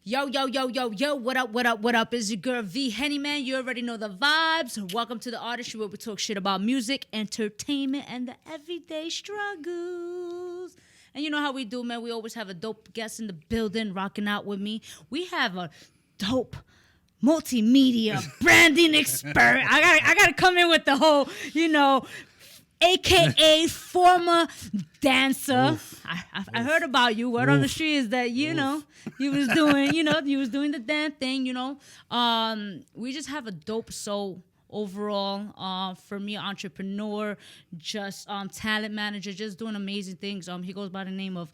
Yo, what up? It's your girl V-Henny, man. You already know the vibes. Welcome to the Artistry, where we talk shit about music, entertainment, and the everyday struggles. And you know how we do, man. We always have a dope guest in the building rocking out with me. We have a dope multimedia branding expert. I gotta come in with the whole, AKA former dancer. I heard about you. Word on the street is that you was doing the damn thing. We just have a dope soul overall. For me, entrepreneur, just talent manager, just doing amazing things. He goes by the name of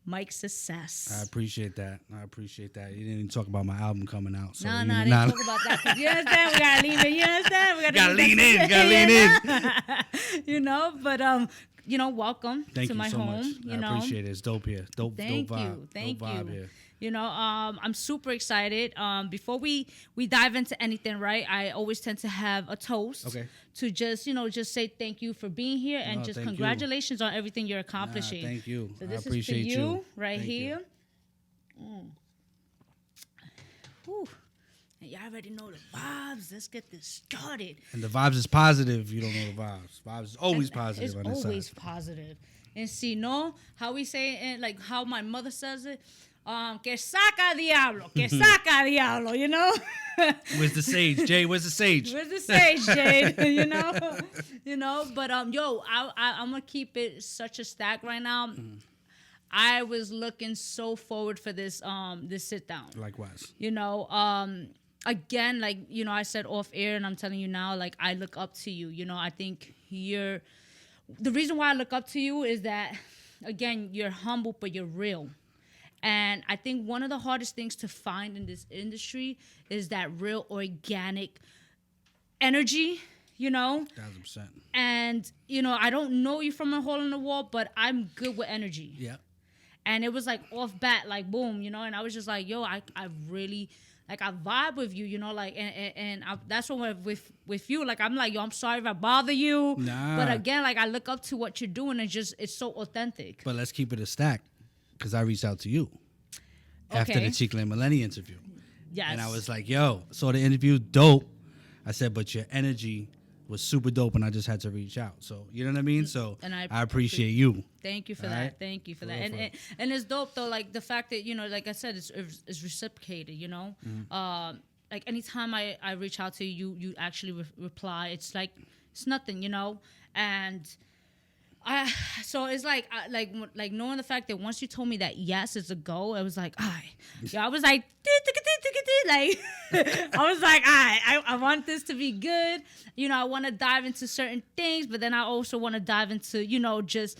Mike Success. I appreciate that. You didn't even talk about my album coming out. So I didn't talk about that. 'Cause you understand? We gotta lean in. You understand? We gotta lean in. But welcome to my home. Much. I appreciate it. It's dope here. Dope vibe. Thank you. Vibe here. I'm super excited. Before we dive into anything, right? I always tend to have a toast. Okay. To just say thank you for being here and just congratulations on everything you're accomplishing. Thank you. So this I appreciate is for you right thank here. Whew. And y'all already know the vibes. Let's get this started. And the vibes is positive. You don't know the vibes. Vibes is always positive. It's on this always side. positive. And see, how we say it, like how my mother says it. Que saca diablo, you know? Where's the sage, Jay? Where's the sage? Where's the sage, Jay? But I'm gonna keep it such a stack right now. Mm-hmm. I was looking so forward for this sit down. Likewise. Again, I said off air, and I'm telling you now, I look up to you. I think the reason why I look up to you is that, again, you're humble, but you're real. And I think one of the hardest things to find in this industry is that real organic energy, 1,000%. And, I don't know you from a hole in the wall, but I'm good with energy. Yeah. And it was off bat, boom, and I was just like, yo, I really, I vibe with you, that's what with you, I'm like, yo, I'm sorry if I bother you. Nah. But again, I look up to what you're doing, and it's so authentic. But let's keep it a stack. Because I reached out to you after the Chicle and Melanie interview. Yes. And I was like, yo, saw the interview, dope. I said, but your energy was super dope, and I just had to reach out. So, you know what I mean? So, and I appreciate you. Thank you for that. Right? Thank you for that. And it's dope, though, the fact that, like I said, it's reciprocated, Mm-hmm. Anytime I reach out to you, you actually reply. It's it's nothing, And... So it's like knowing the fact that once you told me that yes, it's a go, it was like, I was like, I was like, I want this to be good. I want to dive into certain things, but then I also want to dive into, just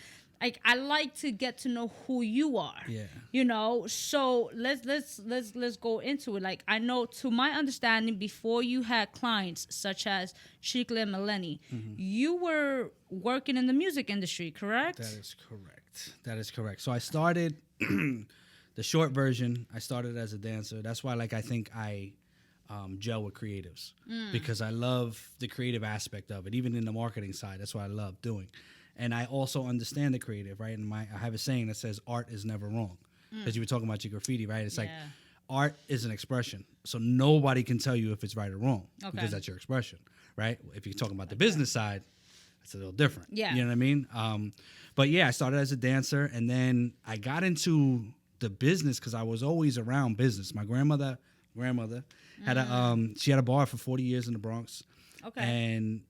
I like to get to know who you are. Yeah. So let's go into it. I know, to my understanding, before you had clients such as Chicle and Melanie, mm-hmm. you were working in the music industry, correct? That is correct. So I started the short version. I started as a dancer. That's why, I think I gel with creatives because I love the creative aspect of it, even in the marketing side. That's what I love doing. And I also understand the creative, right? And I have a saying that says art is never wrong. Because you were talking about your graffiti, right? It's art is an expression. So nobody can tell you if it's right or wrong because that's your expression, right? If you're talking about the business side, it's a little different. Yeah. You know what I mean? But yeah, I started as a dancer, and then I got into the business because I was always around business. My grandmother had she had a bar for 40 years in the Bronx. Okay. And,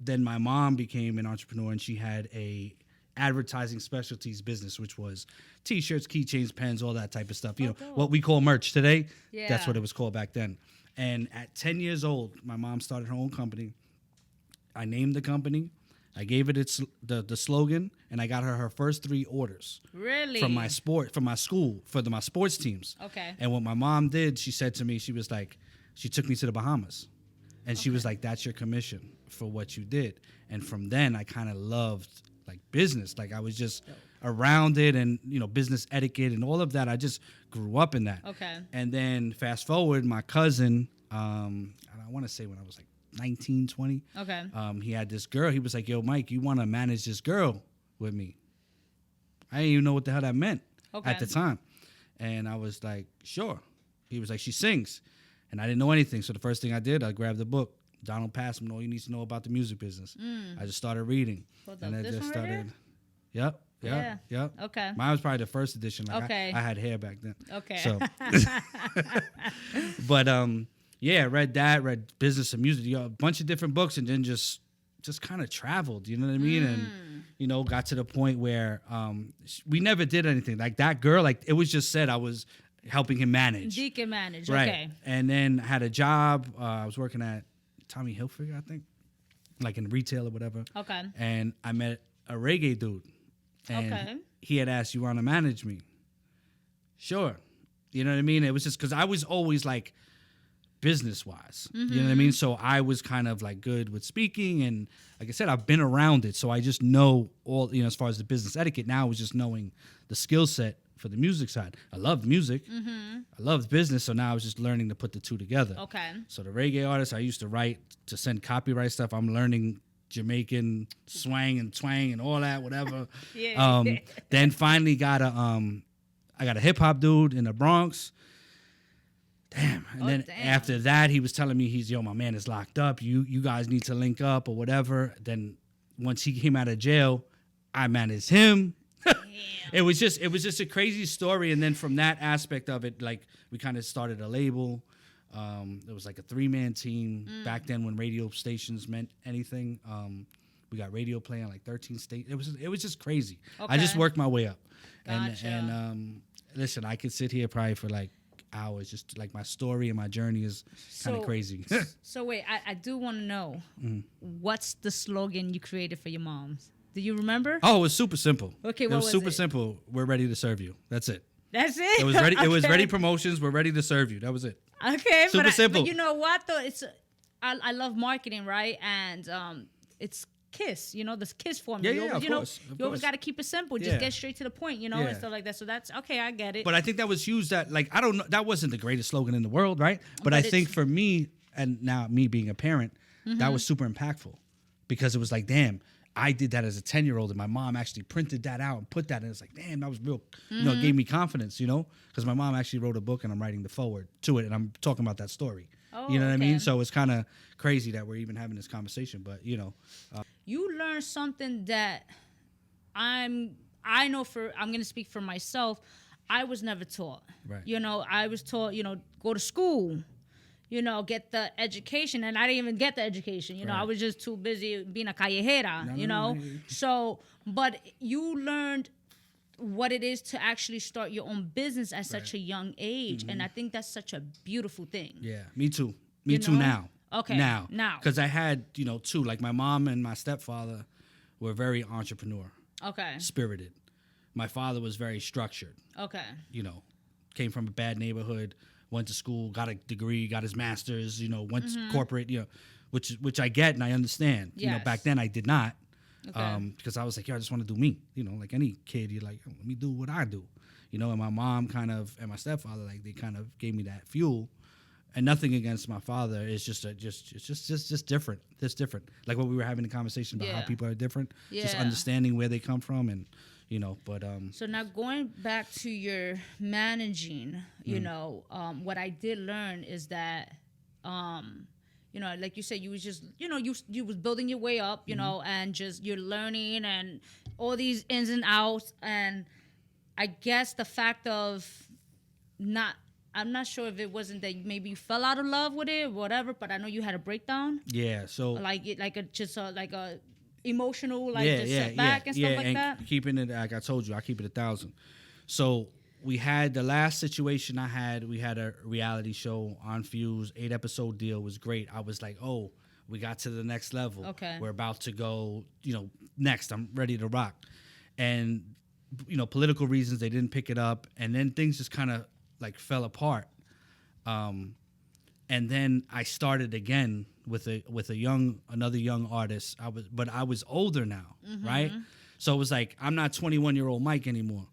then my mom became an entrepreneur, and she had a advertising specialties business, which was T-shirts, keychains, pens, all that type of stuff. What we call merch today. Yeah. That's what it was called back then. And at 10 years old, my mom started her own company. I named the company. I gave it the slogan, and I got her first 3 orders. Really? From my school, for my sports teams. Okay. And what my mom did, she said to me, she was like, she took me to the Bahamas. And she was like, that's your commission for what you did. And from then, I kind of loved business. I was just around it, and business etiquette and all of that. I just grew up in that. Okay. And then fast forward, my cousin, I want to say when I was 19, 20. Okay. He had this girl. He was like, yo, Mike, you want to manage this girl with me? I didn't even know what the hell that meant at the time. And I was like, sure. He was like, she sings. And I didn't know anything. So the first thing I did, I grabbed the book. Donald Passman, all you need to know about the music business. I just started reading. Hold and up, I this just one right started. Yep. Okay. Mine was probably the first edition. Like Okay. I had hair back then. Okay. So, but yeah, read that, read business and music, a bunch of different books, and then just kind of traveled. You know what I mean? And got to the point where we never did anything like that. Girl, like it was just said I was helping him manage. Deacon manage. Right. Okay. And then had a job. I was working at Tommy Hilfiger, I think, like in retail or whatever. Okay. And I met a reggae dude. And he had asked, you want to manage me? Sure. You know what I mean? It was just because I was always like business-wise. You know what I mean? So I was kind of like good with speaking. And like I said, I've been around it. So I just know all, as far as the business etiquette now is just knowing the skill set for the music side. I loved music. I loved business. So now I was just learning to put the two together. Okay. So the reggae artists I used to write to send copyright stuff, I'm learning Jamaican swang and twang and all that, whatever. Then finally got I got a hip hop dude in the Bronx. Damn. And after that, he was telling me my man is locked up. You guys need to link up or whatever. Then once he came out of jail, I managed him. It was just a crazy story. And then from that aspect of it, like we kind of started a label. It was like a 3-man team back then when radio stations meant anything. We got radio play on like 13 states. It was just crazy. Okay. I just worked my way up. Gotcha. And listen, I could sit here probably for like hours. Just like my story and my journey is kind of crazy. So wait, I do want to know what's the slogan you created for your moms? Do you remember? Oh, it was super simple. Okay, what was it? It was super simple. We're ready to serve you. That's it. That's it. It was ready. Okay. It was ready promotions. We're ready to serve you. That was it. Okay, super simple. But you know what though? I love marketing, right? And it's KISS, the KISS formula. Yeah, of course. You always got to keep it simple. Just get straight to the point, and stuff like that. So that's okay. I get it. But I think that was used that I don't know. That wasn't the greatest slogan in the world, right? But I think for me, and now me being a parent, that was super impactful because it was like, damn. I did that as a 10-year-old, and my mom actually printed that out and put that in. It's like, damn, that was real, it gave me confidence, because my mom actually wrote a book and I'm writing the forward to it, and I'm talking about that story. Oh, you know what I mean? So it's kind of crazy that we're even having this conversation, but, You learned something that I'm going to speak for myself. I was never taught. Right. I was taught, go to school. Get the education. And I didn't even get the education. Right. I was just too busy being a callejera, No. So, but you learned what it is to actually start your own business at such a young age. And I think that's such a beautiful thing. Yeah, me too. Me too now. Okay. Now. Because I had, two. Like my mom and my stepfather were very entrepreneur. Okay. Spirited. My father was very structured. Okay. Came from a bad neighborhood. Went to school, got a degree, got his master's, went to corporate, which I get and I understand. Yes. Back then I did not. Okay. Because I was like, I just want to do me. Like any kid, you're like, let me do what I do. And my mom and my stepfather, like they kind of gave me that fuel. And nothing against my father. It's just different. It's different. Like what we were having a conversation about how people are different. Yeah. Just understanding where they come from and but so now going back to your managing, what I did learn is that like you said, you was just you was building your way up, and just you're learning and all these ins and outs, and I guess the fact of I'm not sure if it wasn't that maybe you fell out of love with it or whatever, but I know you had a breakdown. Yeah, so like a emotional, setback and stuff like that. Keeping it, like I told you, I keep it 1,000. So we had the last situation I had. We had a reality show on Fuse, 8-episode deal was great. I was like, oh, we got to the next level. Okay, we're about to go, next. I'm ready to rock. And political reasons they didn't pick it up, and then things just kind of like fell apart. And then I started again with another young artist. I was older now, right? So it was like, I'm not 21-year-old Mike anymore.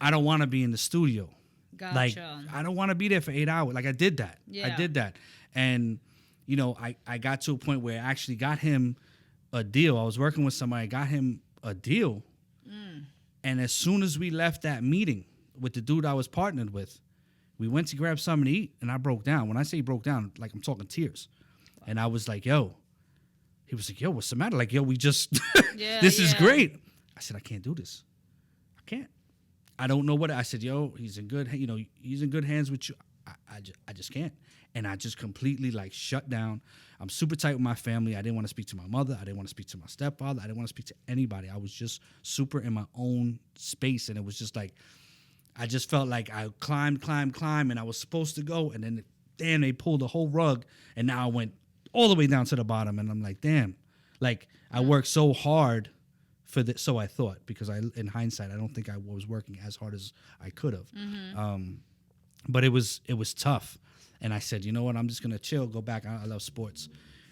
I don't want to be in the studio. Gotcha. Like, I don't want to be there for 8 hours. Like I did that. Yeah. I did that. And, I got to a point where I actually got him a deal. I was working with somebody, got him a deal. And as soon as we left that meeting with the dude I was partnered with, We went to grab something to eat, and I broke down. When I say broke down, like I'm talking tears. Wow. And I was like, yo. He was like, yo, what's the matter? Like, yo, we just, this is great. I said, I can't do this. I can't. I don't know what. I said, yo, he's in good hands with you. I just can't. And I just completely like shut down. I'm super tight with my family. I didn't want to speak to my mother. I didn't want to speak to my stepfather. I didn't want to speak to anybody. I was just super in my own space. And it was just like, I just felt like I climbed, and I was supposed to go. And then, damn, they pulled the whole rug. And now I went all the way down to the bottom. And I'm like, damn, like I worked so hard for this. So I thought, because in hindsight, I don't think I was working as hard as I could have. Mm-hmm. But it was tough. And I said, you know what, I'm just going to chill, go back. I love sports.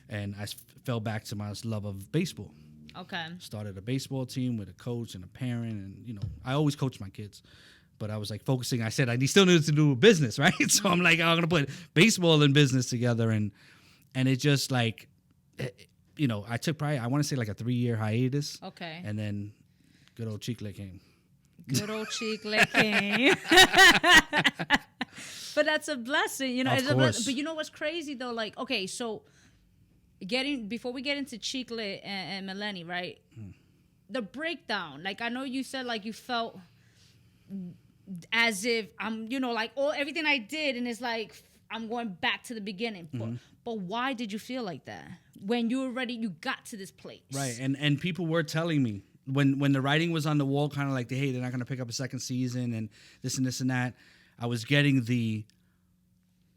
And I fell back to my love of baseball. Okay. Started a baseball team with a coach and a parent. And, you know, I always coach my kids. But I was like focusing. I said I still needed to do business, right? So I'm like, I'm going to put baseball and business together. And it just like, you know, I took probably, I want to say like a 3-year hiatus. Okay. And then good old Chicle came. Good old Chicle came. But that's a blessing, you know. It's a blessing. But you know what's crazy though? Like, okay, so before we get into Chicle and Melanie, right? The breakdown. Like, I know you said like you felt as if I'm, you know, like everything I did, and it's like I'm going back to the beginning. But why did you feel like that when you got to this place? Right, and people were telling me when the writing was on the wall, kind of like, hey, they're not going to pick up a second season and this and that. I was getting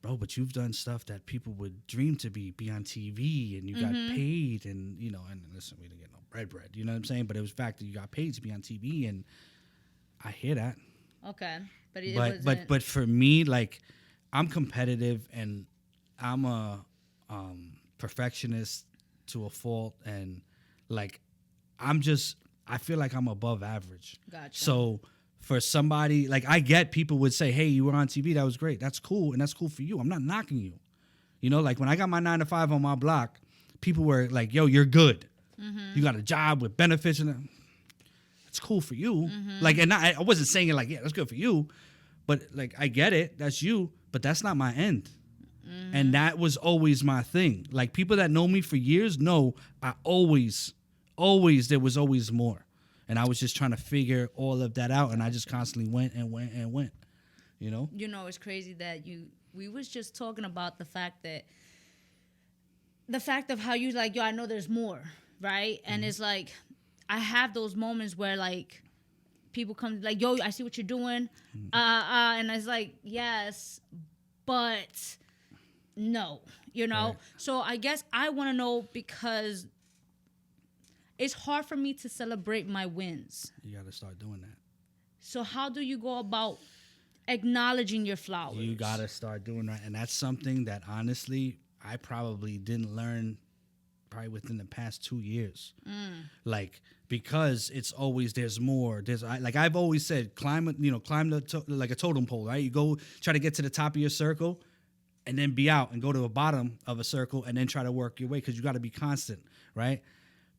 bro, but you've done stuff that people would dream to be on TV, and you got paid, and, you know, and listen, we didn't get no bread, you know what I'm saying? But it was the fact that you got paid to be on TV, and I hear that. Okay. But for me, like, I'm competitive, and I'm a perfectionist to a fault, and, like, I feel like I'm above average. Gotcha. So for somebody, like, I get people would say, hey, you were on TV, that was great. That's cool, and that's cool for you. I'm not knocking you. You know, like, when I got my 9 to 5 on my block, people were like, yo, you're good. You got a job with benefits, and it's cool for you. Like, and I wasn't saying it like, yeah, that's good for you. But, like, I get it. That's you. But that's not my end. And that was always my thing. Like, people that know me for years know I always, there was always more. And I was just trying to figure all of that out. And I just constantly went, you know? You know, it's crazy that we was just talking about the fact of how you like, yo, I know there's more, right? And it's like, I have those moments where, like, people come like, yo, I see what you're doing. And it's like, yes, but no, you know? Right. So I guess I want to know, because it's hard for me to celebrate my wins. You got to start doing that. So how do you go about acknowledging your flowers? You got to start doing that. And that's something that, honestly, I probably didn't learn probably within the past 2 years. Like, because it's always, there's more. Like I've always said, climb like a totem pole, right? You go try to get to the top of your circle and then be out and go to the bottom of a circle and then try to work your way, because you got to be constant, right?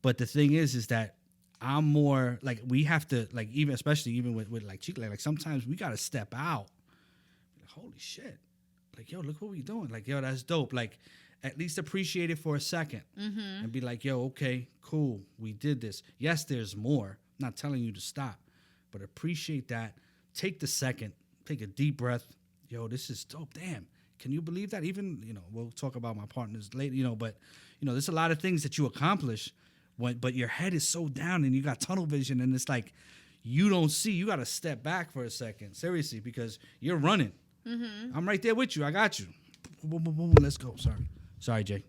But the thing is that I'm more like, we have to, like, especially with like Chicle, like sometimes we got to step out. Like, holy shit. Like, yo, look what we doing. Like, yo, that's dope. Like, at least appreciate it for a second and be like, yo, okay, cool. We did this. Yes, there's more. I'm not telling you to stop, but appreciate that. Take the second, take a deep breath. Yo, this is dope. Damn. Can you believe that? Even, you know, we'll talk about my partners later, you know, but, you know, there's a lot of things that you accomplish but your head is so down and you got tunnel vision, and it's like, you don't see, you got to step back for a second. Seriously, because you're running. I'm right there with you. I got you. Boom, boom, boom, let's go. Sorry, Jay.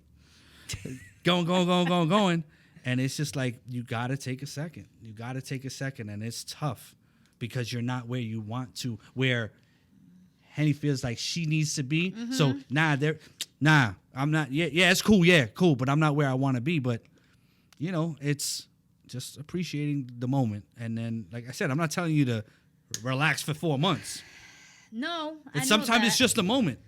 Going. And it's just like, you got to take a second. And it's tough because you're not where you want to, where Henny feels like she needs to be. So, I'm not. Yeah, it's cool. Yeah, cool. But I'm not where I want to be. But, you know, it's just appreciating the moment. And then, like I said, I'm not telling you to relax for 4 months. No. Sometimes it's just a moment.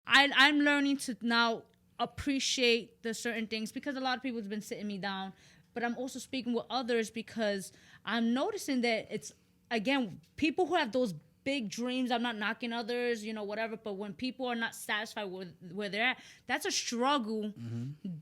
I'm learning to now appreciate the certain things, because a lot of people have been sitting me down. But I'm also speaking with others, because I'm noticing that it's, again, people who have those big dreams. I'm not knocking others, whatever. But when people are not satisfied with where they're at, that's a struggle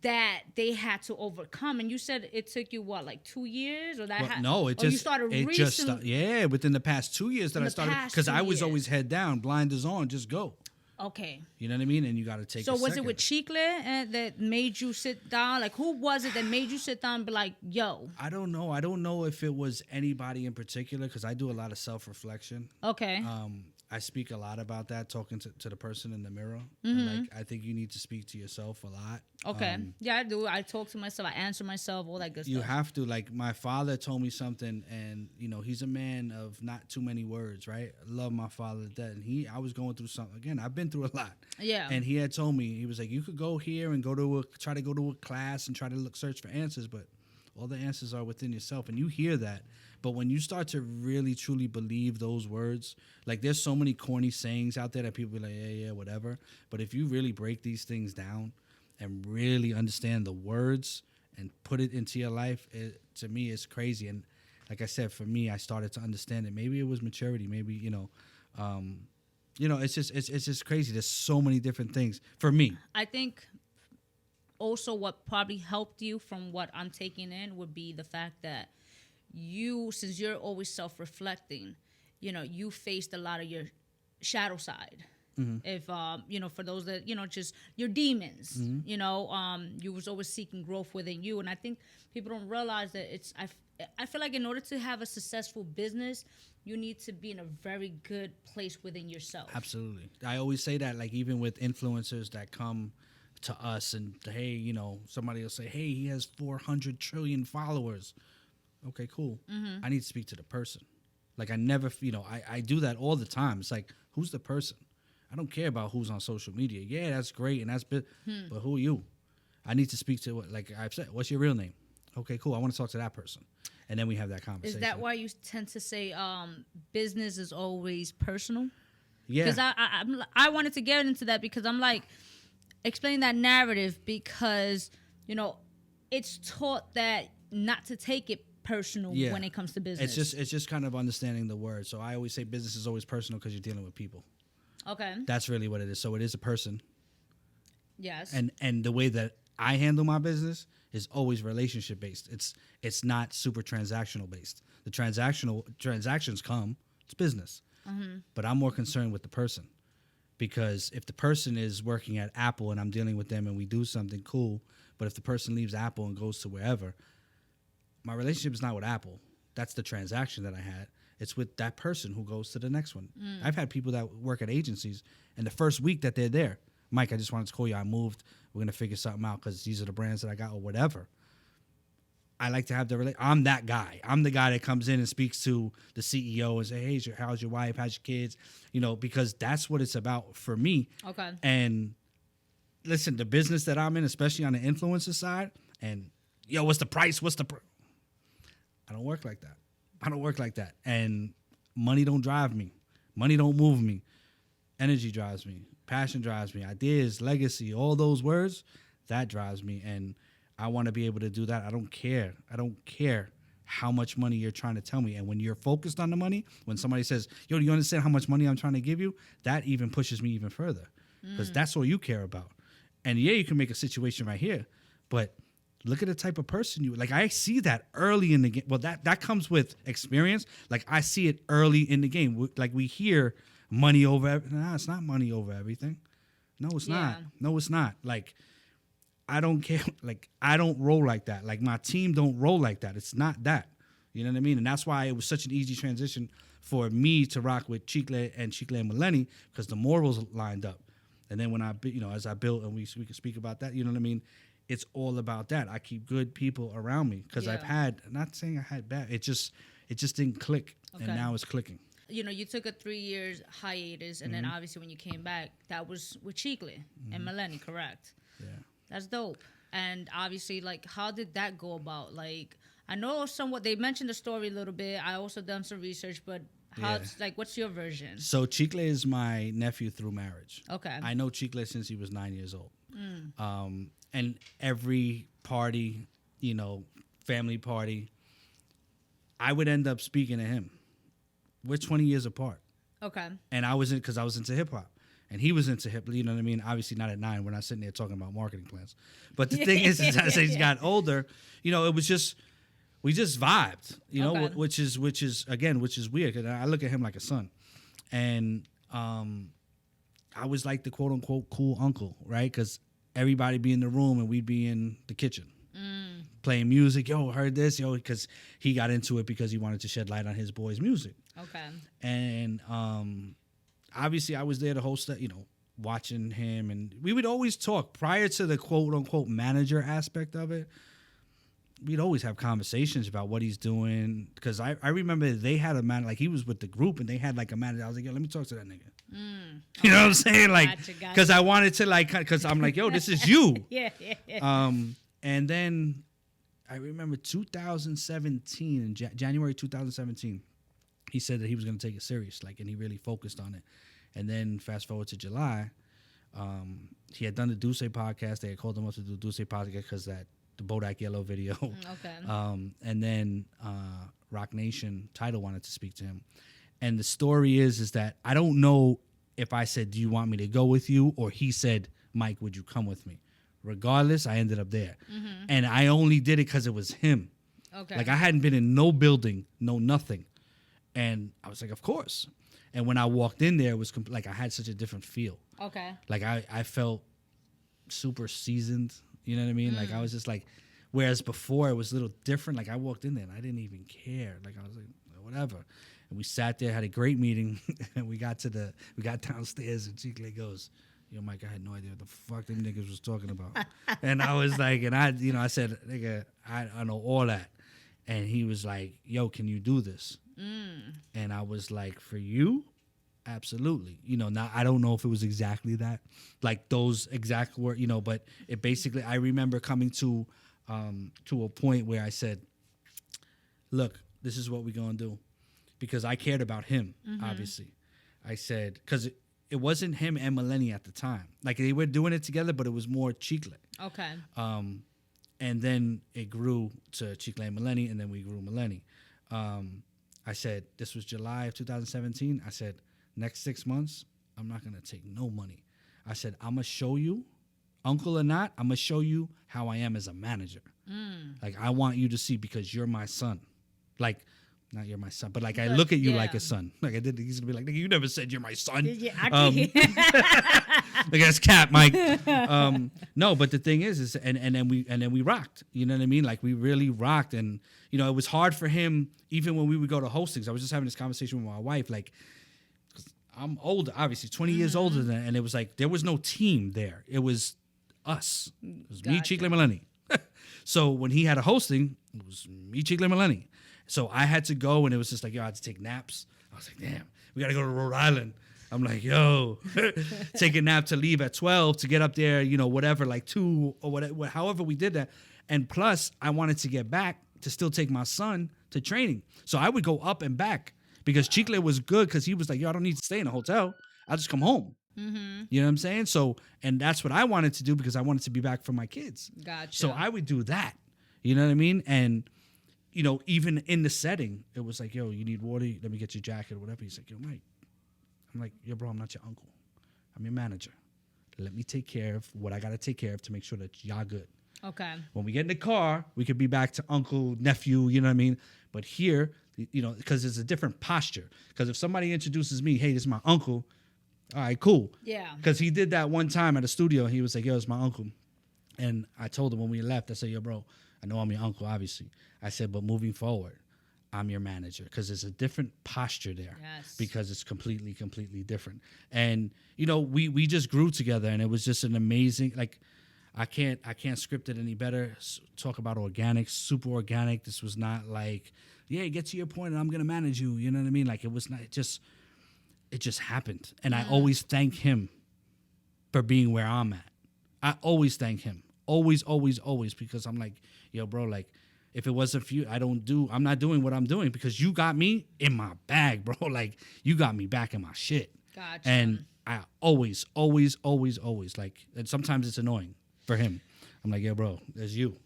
that they had to overcome. And you said it took you like 2 years, or that? No, you started recently. within the past 2 years that I started, because I was always head down, blinders on, just go. Okay. You know what I mean? And you got to take. So was it with Chicle that made you sit down? Like, who was it that made you sit down and be like, yo? I don't know. I don't know if it was anybody in particular, because I do a lot of self-reflection. Okay. I speak a lot about that, talking to the person in the mirror. And I think you need to speak to yourself a lot. Okay. Yeah, I do. I talk to myself. I answer myself, all that good stuff. You have to. Like, my father told me something, and, he's a man of not too many words, right? I love my father to death. And I was going through something. Again, I've been through a lot. Yeah. And he had told me, he was like, you could go here and try to go to a class and try to search for answers, but all the answers are within yourself. And you hear that. But when you start to really, truly believe those words, like, there's so many corny sayings out there that people be like, yeah, whatever. But if you really break these things down and really understand the words and put it into your life, to me, it's crazy. And like I said, for me, I started to understand it. Maybe it was maturity. Maybe, it's just crazy. There's so many different things for me. I think also what probably helped you from what I'm taking in would be the fact that since you're always self-reflecting, you faced a lot of your shadow side. If for those that just your demons, you was always seeking growth within you. And I think people don't realize that I feel like in order to have a successful business, you need to be in a very good place within yourself. Absolutely. I always say that, like, even with influencers that come to us and, hey, somebody will say, hey, he has 400 trillion followers. Okay, cool. I need to speak to the person. Like, I never, I do that all the time. It's like, who's the person? I don't care about who's on social media. Yeah, that's great, and that's but who are you? I need to speak to, like I've said, what's your real name? Okay, cool. I want to talk to that person. And then we have that conversation. Is that why you tend to say business is always personal? Yeah. Because I wanted to get into that, because I'm like, explain that narrative, because, it's taught that not to take it personal when it comes to business. It's just kind of understanding the word. So I always say business is always personal because you're dealing with people. Okay. That's really what it is. So it is a person. Yes. And the way that I handle my business is always relationship based. It's not super transactional based. The transactions come, it's business. But I'm more concerned with the person, because if the person is working at Apple and I'm dealing with them and we do something cool, but if the person leaves Apple and goes to wherever, my relationship is not with Apple. That's the transaction that I had. It's with that person who goes to the next one. I've had people that work at agencies, and the first week that they're there, Mike, I just wanted to call you. I moved. We're going to figure something out because these are the brands that I got or whatever. I like to have I'm that guy. I'm the guy that comes in and speaks to the CEO and say, hey, how's your wife? How's your kids? Because that's what it's about for me. Okay. And listen, the business that I'm in, especially on the influencer side, and, what's the price? I don't work like that. And money don't drive me. Money don't move me. Energy drives me. Passion drives me. Ideas, legacy, all those words, that drives me. And I want to be able to do that. I don't care. I don't care how much money you're trying to tell me. And when you're focused on the money, when somebody says, yo, do you understand how much money I'm trying to give you? That even pushes me even further, because that's all you care about. And yeah, you can make a situation right here, but look at the type of person you like. I see that early in the game. Well, that comes with experience. Like, I see it early in the game. Like, we hear money over. Nah, it's not money over everything. No, it's not. No, it's not. Like, I don't care. Like, I don't roll like that. Like, my team don't roll like that. It's not that. You know what I mean? And that's why it was such an easy transition for me to rock with Chicle and Melanie, because the morals lined up. And then when as I built, and we could speak about that, you know what I mean? It's all about that. I keep good people around me, because I've had, not saying I had bad, it just didn't click. Okay. And now it's clicking. You took a 3 years hiatus, and then obviously when you came back, that was with Chicle and Melanie, correct? Yeah. That's dope. And obviously, like, how did that go about? Like, I know somewhat, they mentioned the story a little bit. I also done some research, but what's your version? So Chicle is my nephew through marriage. Okay. I know Chicle since he was 9 years old. And every party, family party, I would end up speaking to him. We're 20 years apart. Okay. And I was because I was into hip hop. And he was into hip, you know what I mean? Obviously not at 9. We're not sitting there talking about marketing plans. But the thing is as he got older, you know, it was just, we just vibed, you know, which is weird. Cause I look at him like a son. And I was like the quote unquote cool uncle, right? Because everybody be in the room and we'd be in the kitchen playing music. Yo, heard this, yo, because he got into it because he wanted to shed light on his boys' music. Okay. And obviously, I was there to host that, you know, watching him. And we would always talk prior to the quote-unquote manager aspect of it. We'd always have conversations about what he's doing. Because I remember they had a man, like he was with the group, and they had like a manager. I was like, yo, let me talk to that nigga. You know what I'm saying? Like, because I wanted to like, because I'm like, yo, this is you. Yeah. And then I remember 2017, in January 2017, he said that he was going to take it serious, like, and he really focused on it. And then fast forward to July, he had done the Duce podcast. They had called him up to do the Duce podcast because the Bodak Yellow video. Okay. And then Rock Nation Title wanted to speak to him. And the story is that I don't know if I said, do you want me to go with you? Or he said, Mike, would you come with me? Regardless, I ended up there. And I only did it because it was him. Okay. Like I hadn't been in no building, no nothing. And I was like, of course. And when I walked in there, it was like I had such a different feel. Okay. Like I felt super seasoned. You know what I mean? Like I was just like, whereas before it was a little different. Like I walked in there and I didn't even care. Like I was like, whatever. And we sat there, had a great meeting, and we got downstairs, and Chicle goes, yo, Mike, I had no idea what the fuck them niggas was talking about. And I was like, and I said, nigga, I know all that. And he was like, yo, can you do this? And I was like, for you? Absolutely. You know, now I don't know if it was exactly that, like those exact words, you know, but it basically, I remember coming to a point where I said, look, this is what we're going to do. Because I cared about him, obviously. I said, because it wasn't him and Melanie at the time. Like they were doing it together, but it was more Chicle. Okay. And then it grew to Chicle and Melanie, and then we grew Melanie. I said, this was July of 2017. I said, next 6 months, I'm not going to take no money. I said, I'm going to show you, uncle or not, I'm going to show you how I am as a manager. Like, I want you to see because you're my son. Like, not you're my son, but like I look at you like a son. Like I did, he's gonna be like, nigga, you never said you're my son. Yeah, like that's cap, Mike. No, but the thing is and then we rocked. You know what I mean? Like we really rocked, and you know it was hard for him even when we would go to hostings. I was just having this conversation with my wife, like, 'cause I'm older, obviously 20 years older than, and it was like there was no team there. It was us. It was me, Chicle, Melanie. So when he had a hosting, it was me, Chicle, Melanie. So I had to go, and it was just like, yo, I had to take naps. I was like, damn, we got to go to Rhode Island. I'm like, yo, take a nap to leave at 12 to get up there, you know, whatever, like 2 or whatever, however we did that. And plus, I wanted to get back to still take my son to training. So I would go up and back because Chicle was good because he was like, yo, I don't need to stay in a hotel. I'll just come home. You know what I'm saying? So, and that's what I wanted to do because I wanted to be back for my kids. Gotcha. So I would do that. You know what I mean? And you know, even in the setting, it was like, yo, you need water? Let me get your jacket or whatever. He's like, yo, Mike. I'm like, yo, bro, I'm not your uncle. I'm your manager. Let me take care of what I got to take care of to make sure that y'all good. Okay. When we get in the car, we could be back to uncle, nephew, you know what I mean? But here, you know, because it's a different posture. Because if somebody introduces me, hey, this is my uncle, all right, cool. Yeah. Because he did that one time at a studio. He was like, yo, it's my uncle. And I told him when we left, I said, yo, bro, I know I'm your uncle, obviously. I said, but moving forward, I'm your manager because there's a different posture there. Yes. Because it's completely, completely different. And, you know, we just grew together, and it was just an amazing, like, I can't script it any better. Talk about organic, super organic. This was not like, yeah, get to your point and I'm going to manage you. You know what I mean? Like, it was not, it just happened. And I always thank him for being where I'm at. I always thank him. Always, always, always, because I'm like, yo, bro, like, if it wasn't for you, I'm not doing what I'm doing because you got me in my bag, bro. Like, you got me back in my shit. Gotcha. And I always, always, always, always, like, and sometimes it's annoying for him. I'm like, yo, bro, there's you.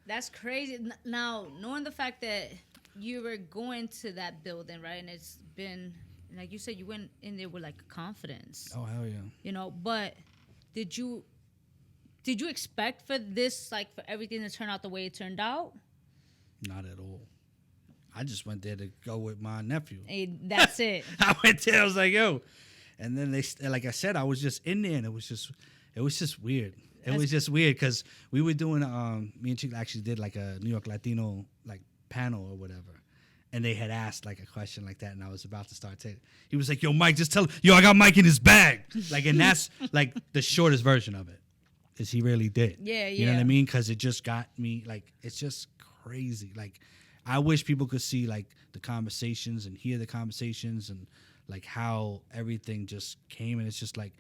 That's crazy. Now, knowing the fact that you were going to that building, right, and it's been like you said, you went in there with like confidence. Oh hell yeah. You know, but did you expect for this, like for everything to turn out the way it turned out? Not at all. I just went there to go with my nephew. Hey, that's it. I went there. I was like, yo, and then they, like I said, I was just in there, and it was just weird. It was just weird because we were doing, me and Chick actually did like a New York Latino like panel or whatever, and they had asked like a question like that, and I was about to start saying, he was like, yo, Mike, just tell, yo, I got Mike in his bag, like, and that's like the shortest version of it, is he really did. Yeah, You know what I mean? Because it just got me, like, it's just crazy. Like, I wish people could see like the conversations and hear the conversations and like how everything just came, and it's just like,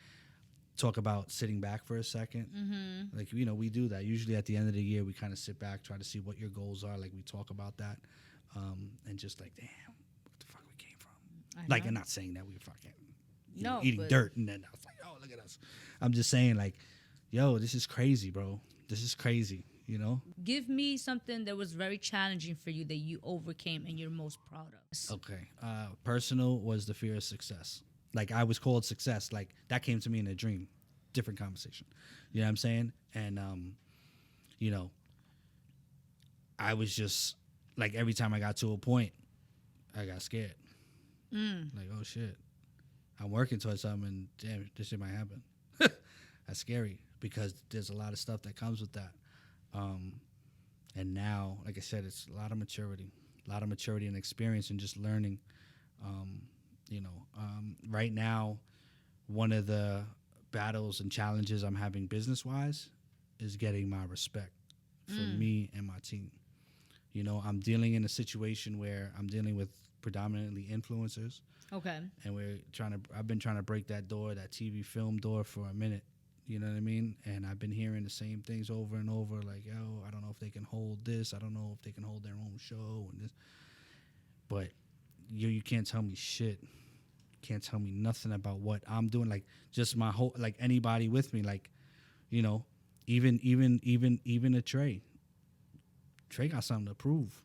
talk about sitting back for a second. Mm-hmm. Like, you know, we do that usually at the end of the year. We kind of sit back, try to see what your goals are, like we talk about that, and just like, damn, what the fuck we came from. Like, I'm not saying that we were fucking eating dirt, and then I was like, oh, look at us. I'm just saying, like, yo, this is crazy, bro. This is crazy, you know. Give me something that was very challenging for you that you overcame and you're most proud of. Okay. Personal was the fear of success. Like, I was called success. Like, that came to me in a dream. Different conversation. You know what I'm saying? And, you know, I was just, like, every time I got to a point, I got scared. Like, oh, shit. I'm working towards something, and damn, this shit might happen. That's scary because there's a lot of stuff that comes with that. And now, like I said, it's a lot of maturity and experience and just learning. You know, right now, one of the battles and challenges I'm having business-wise is getting my respect for me and my team. You know, I'm dealing in a situation where I'm dealing with predominantly influencers. Okay. And I've been trying to break that door, that TV film door for a minute. You know what I mean? And I've been hearing the same things over and over, like, yo, I don't know if they can hold this. I don't know if they can hold their own show and this. But you can't tell me shit. Can't tell me nothing about what I'm doing. Like, just my whole, like, anybody with me, like, you know, even a Trey. Trey got something to prove.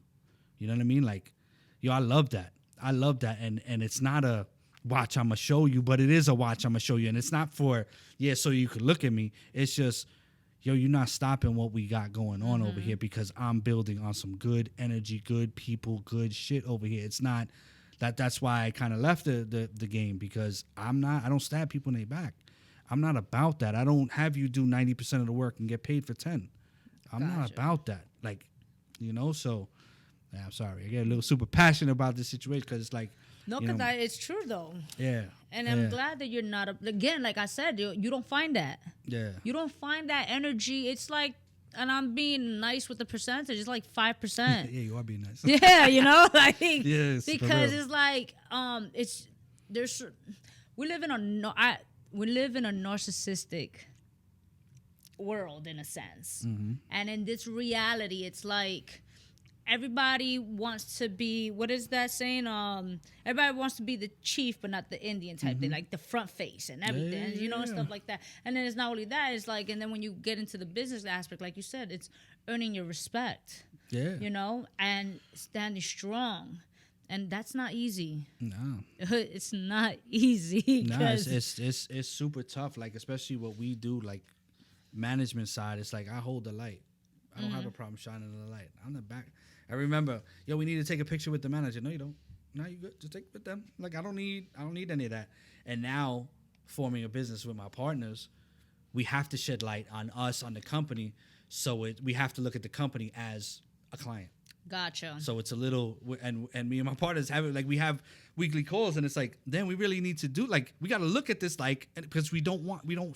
You know what I mean? Like, yo, I love that. And it's not a watch, I'm going to show you, but it is a watch, I'm going to show you. And it's not for, so you could look at me. It's just, yo, you're not stopping what we got going on over here because I'm building on some good energy, good people, good shit over here. It's not, that's why I kind of left the game, because I don't stab people in their back. I'm not about that. I don't have you do 90% of the work and get paid for 10. I'm not about that. Like, you know, so yeah, I'm sorry. I get a little super passionate about this situation because it's like, no, because it's true though. Yeah. And I'm glad that you're not, again, like I said, you don't find that. Yeah. You don't find that energy. It's like, and I'm being nice with the percentage. It's like 5%. Yeah, you are being nice. Yeah, you know, like, yes, because it's like, we live in a narcissistic world in a sense, and in this reality, it's like everybody wants to be, what is that saying? Everybody wants to be the chief, but not the Indian type thing, like the front face and everything, and, you know, and stuff like that. And then it's not only that, it's like, and then when you get into the business aspect, like you said, it's earning your respect. Yeah. You know, and standing strong. And that's not easy. No. It's not easy. No, it's super tough, like, especially what we do, like, management side. It's like, I hold the light. I don't have a problem shining the light. I'm the back. I remember, yo, we need to take a picture with the manager. No, you don't. No, you good. Just take it with them. Like, I don't need any of that. And now, forming a business with my partners, we have to shed light on us, on the company. So we have to look at the company as a client. Gotcha. So it's a little, and me and my partners have it, like, we have weekly calls, and it's like, then we really need to do, like, we got to look at this, like, because we don't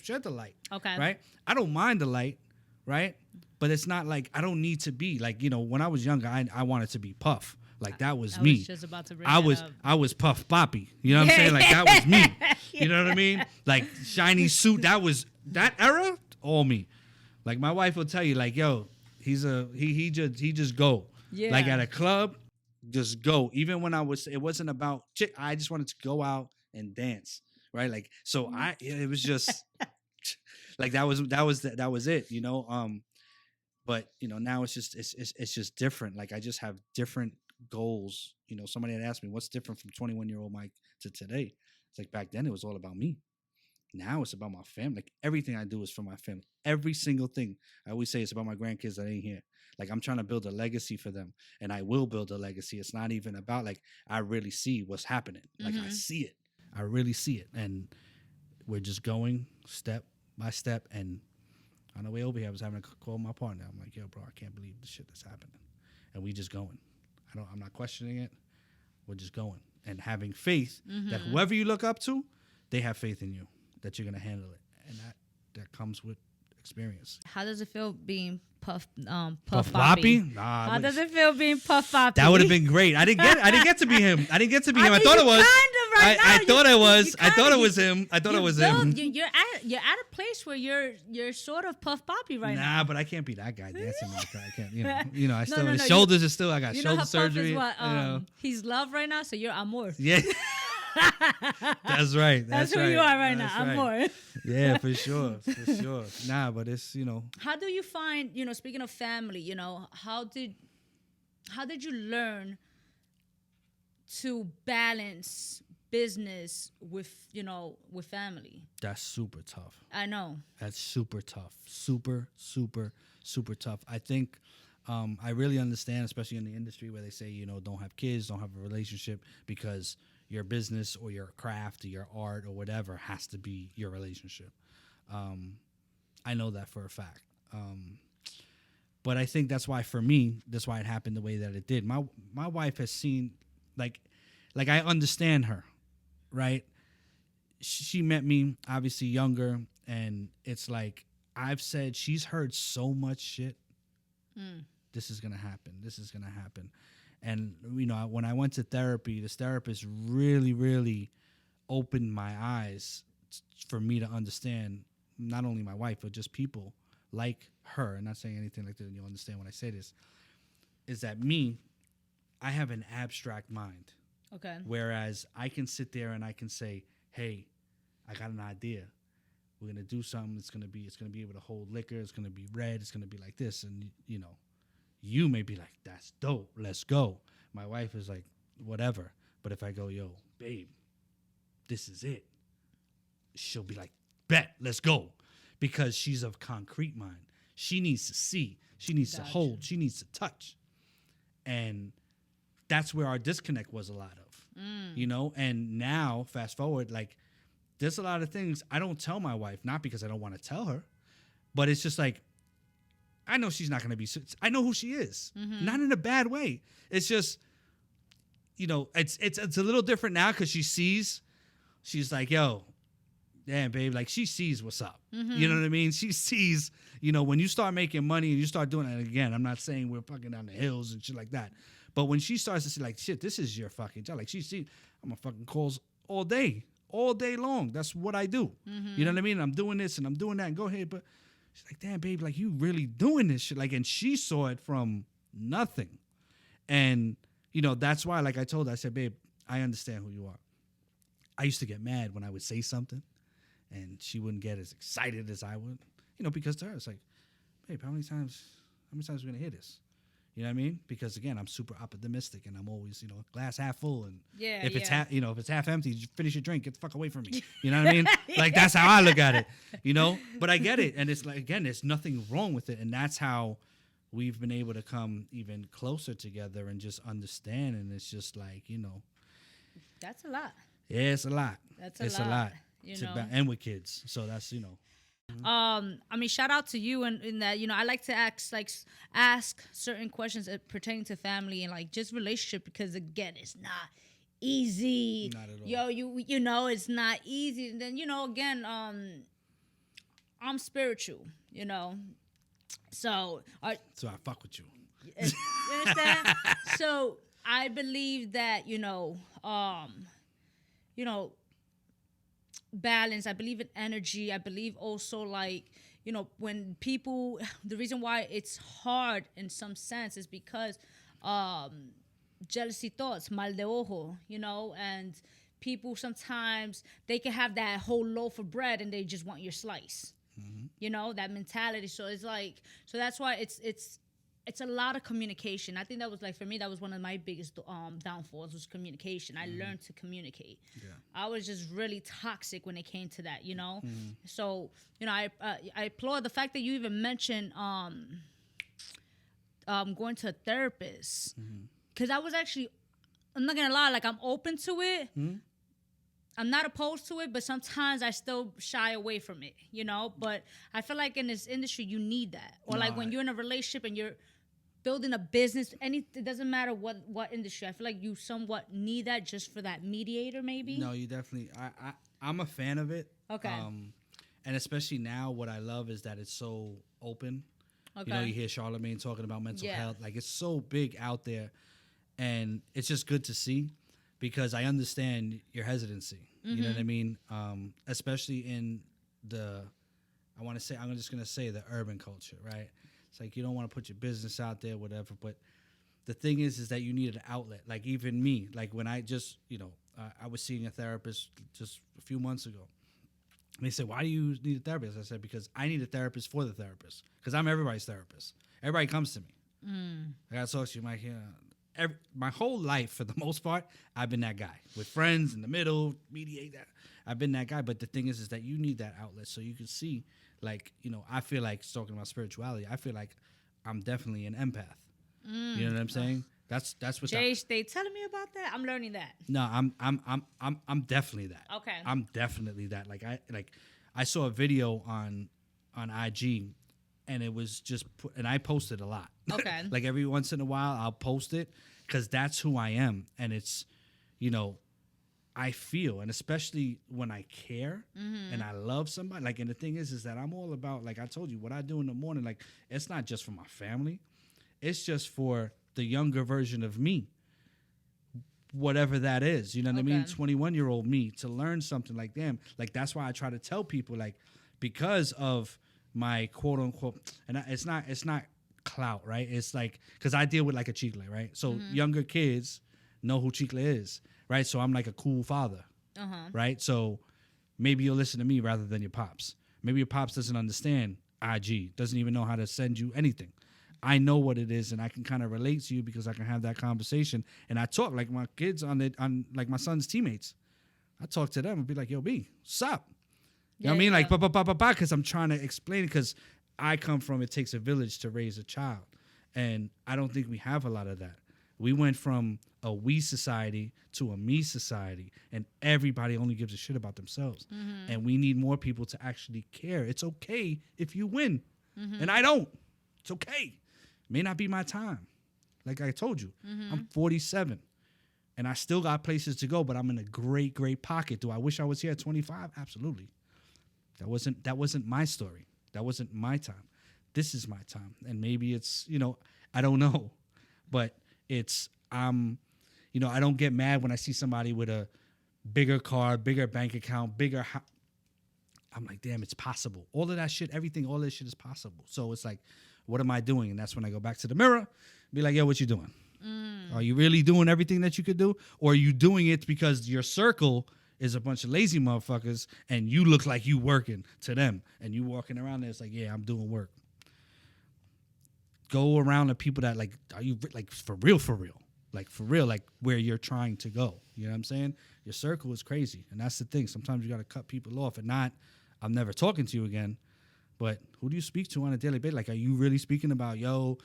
shed the light. Okay. Right? I don't mind the light, right? But it's not like, I don't need to be, like, you know, when I was younger, I wanted to be Puff. Like, that was me. I was just about to bring that up. I was Puff Poppy. You know what I'm saying? Like, that was me. You know what I mean? Like, shiny suit. That era, all me. Like, my wife will tell you, like, yo, he just go. Yeah. Like, at a club, just go. Even when it wasn't about chick. I just wanted to go out and dance. Right? Like, so it was just like, that was it, you know? But, you know, now it's just different. Like, I just have different goals. You know, somebody had asked me, what's different from 21-year-old Mike to today? It's like back then it was all about me. Now it's about my family. Like everything I do is for my family. Every single thing. I always say it's about my grandkids that ain't here. Like I'm trying to build a legacy for them, and I will build a legacy. It's not even about like I really see what's happening. Like I see it. I really see it, and we're just going step by step. And on the way over here, I was having to call my partner. I'm like, yo, bro, I can't believe the shit that's happening, and we just going. I'm not questioning it. We're just going and having faith that whoever you look up to, they have faith in you, that you're gonna handle it, and that comes with experience. How does it feel being Puff Poppy? Nah, how does it feel being Puff Poppy? That would have been great. I didn't get to be him. I thought it was. I thought it was. I thought it was him. You're at a place where you're sort of Puff Poppy right now. Nah, but I can't be that guy dancing like that. I can't. You know. I still his shoulders are still. I got shoulder surgery. He's love right now, so you're amor. Yeah. That's right. That's who you are right now. Right. Amor. Yeah, for sure. Nah, but it's How do you find, speaking of family, how did you learn to balance business with family? That's super tough. I know. That's super tough. Super, super, super tough. I think I really understand, especially in the industry where they say, don't have kids, don't have a relationship, because your business or your craft or your art or whatever has to be your relationship. I know that for a fact. But I think that's why it happened the way that it did. My wife has seen, like I understand her, right? She met me obviously younger, and it's like I've said, she's heard so much shit. This is gonna happen. And when I went to therapy, this therapist really, really opened my eyes for me to understand not only my wife, but just people like her. And not saying anything like that, and you'll understand when I say this, is that I have an abstract mind. Okay. Whereas I can sit there and I can say, hey, I got an idea. We're gonna do something. It's gonna be able to hold liquor. It's gonna be red. It's gonna be like this. And you may be like, that's dope. Let's go. My wife is like, whatever. But if I go, yo, babe, this is it, she'll be like, bet, let's go. Because she's of concrete mind. She needs to see. She needs to hold. She needs to touch. And that's where our disconnect was a lot of, And now, fast forward, like, there's a lot of things I don't tell my wife, not because I don't want to tell her, but it's just like, I know she's not going to be, I know who she is. Not in a bad way. It's just, it's a little different now because she's like, yo, damn, babe, like she sees what's up. You know what I mean? She sees, when you start making money and you start doing it, again, I'm not saying we're fucking down the hills and shit like that, but when she starts to see like, shit, this is your fucking job. Like she sees, I'm on fucking calls all day long. That's what I do. You know what I mean? I'm doing this and I'm doing that, and go ahead, but she's like, damn, babe, like you really doing this shit. Like, and she saw it from nothing. And, that's why, like I told her, I said, babe, I understand who you are. I used to get mad when I would say something and she wouldn't get as excited as I would, because to her, it's like, babe, how many times are we going to hear this? You know what I mean? Because again, I'm super optimistic and I'm always, glass half full. And if it's if it's half empty, you finish your drink, get the fuck away from me. You know what I mean? Like that's how I look at it, but I get it. And it's like, again, there's nothing wrong with it. And that's how we've been able to come even closer together and just understand. And it's just like, that's a lot. Yeah, it's a lot. It's a lot. And with kids. So that's, I mean, shout out to you in that, I like to ask certain questions pertaining to family and like just relationship, because again, it's not easy. Not at all. Yo, it's not easy. And then, again, I'm spiritual, so I fuck with you. You understand? So I believe that, balance. I believe in energy. I believe also like, when people, the reason why it's hard in some sense is because jealousy thoughts, mal de ojo, and people sometimes they can have that whole loaf of bread and they just want your slice. That mentality. So it's like, so that's why it's it's a lot of communication. I think that was like, for me, that was one of my biggest downfalls, was communication. I learned to communicate. Yeah. I was just really toxic when it came to that, you know? So, you know, I applaud the fact that you even mentioned going to a therapist. Because I was actually, I'm not going to lie, like, I'm open to it. I'm not opposed to it, but sometimes I still shy away from it, you know? But I feel like in this industry, you need that. Or like when you're in a relationship and you're building a business, it doesn't matter what industry. I feel like you somewhat need that just for that mediator, maybe. No, you definitely. I'm a fan of it. Okay. And especially now, what I love is that it's so open. Okay. You know, you hear Charlemagne talking about mental health. Like, it's so big out there. And it's just good to see, because I understand your hesitancy. You know what I mean? Especially in I'm just going to say the urban culture, right? It's like you don't want to put your business out there, whatever. But the thing is that you need an outlet. Like, even me, like when I just, I was seeing a therapist just a few months ago. And they said, why do you need a therapist? I said, because I need a therapist for the therapist. Because I'm everybody's therapist. Everybody comes to me. I got to talk to you, Mike. My whole life, for the most part, I've been that guy. With friends in the middle, mediate that. I've been that guy. But the thing is that you need that outlet so you can see, like, I feel like, talking about spirituality, I feel like I'm definitely an empath. You know what I'm saying? That's what Jay, they telling me about that. I'm learning that. No, I'm definitely that. Okay. I'm definitely that. I saw a video on IG, and it was just and I posted a lot. Okay. Like, every once in a while I'll post it, because that's who I am, and it's, I feel, and especially when I care and I love somebody. Like, and the thing is that I'm all about, like I told you, what I do in the morning. Like, it's not just for my family, it's just for the younger version of me, whatever that is. You know what I mean? 21-year-old me, to learn something. Like, damn, like, that's why I try to tell people, like, because of my quote unquote, and it's not clout, right? It's like, because I deal with like a chicle, right? So younger kids know who chicle is, right? So I'm like a cool father, right? So maybe you'll listen to me rather than your pops. Maybe your pops doesn't understand IG, doesn't even know how to send you anything. I know what it is, and I can kind of relate to you because I can have that conversation. And I talk like my kids on like my son's teammates. I talk to them and be like, yo, B, what's up? You know what I mean? Like, because I'm trying to explain it, because I come from, it takes a village to raise a child. And I don't think we have a lot of that. We went from a we society to a me society, and everybody only gives a shit about themselves. And we need more people to actually care. It's okay if you win. And I don't. It's okay. May not be my time. Like I told you, I'm 47. And I still got places to go, but I'm in a great, great pocket. Do I wish I was here at 25? Absolutely. That wasn't my story. That wasn't my time. This is my time. And maybe it's, I don't know. But it's, I don't get mad when I see somebody with a bigger car, bigger bank account, bigger house. I'm like, damn, it's possible. All of that shit, all this shit is possible. So it's like, what am I doing? And that's when I go back to the mirror, be like, yo, what you doing? Are you really doing everything that you could do? Or are you doing it because your circle is a bunch of lazy motherfuckers and you look like you working to them, and you walking around there, it's like, yeah, I'm doing work. Go around the people that, like, are you like for real? Like, for real, like where you're trying to go. You know what I'm saying? Your circle is crazy. And that's the thing. Sometimes you got to cut people off, and not, I'm never talking to you again. But who do you speak to on a daily basis? Like, are you really speaking about, yo,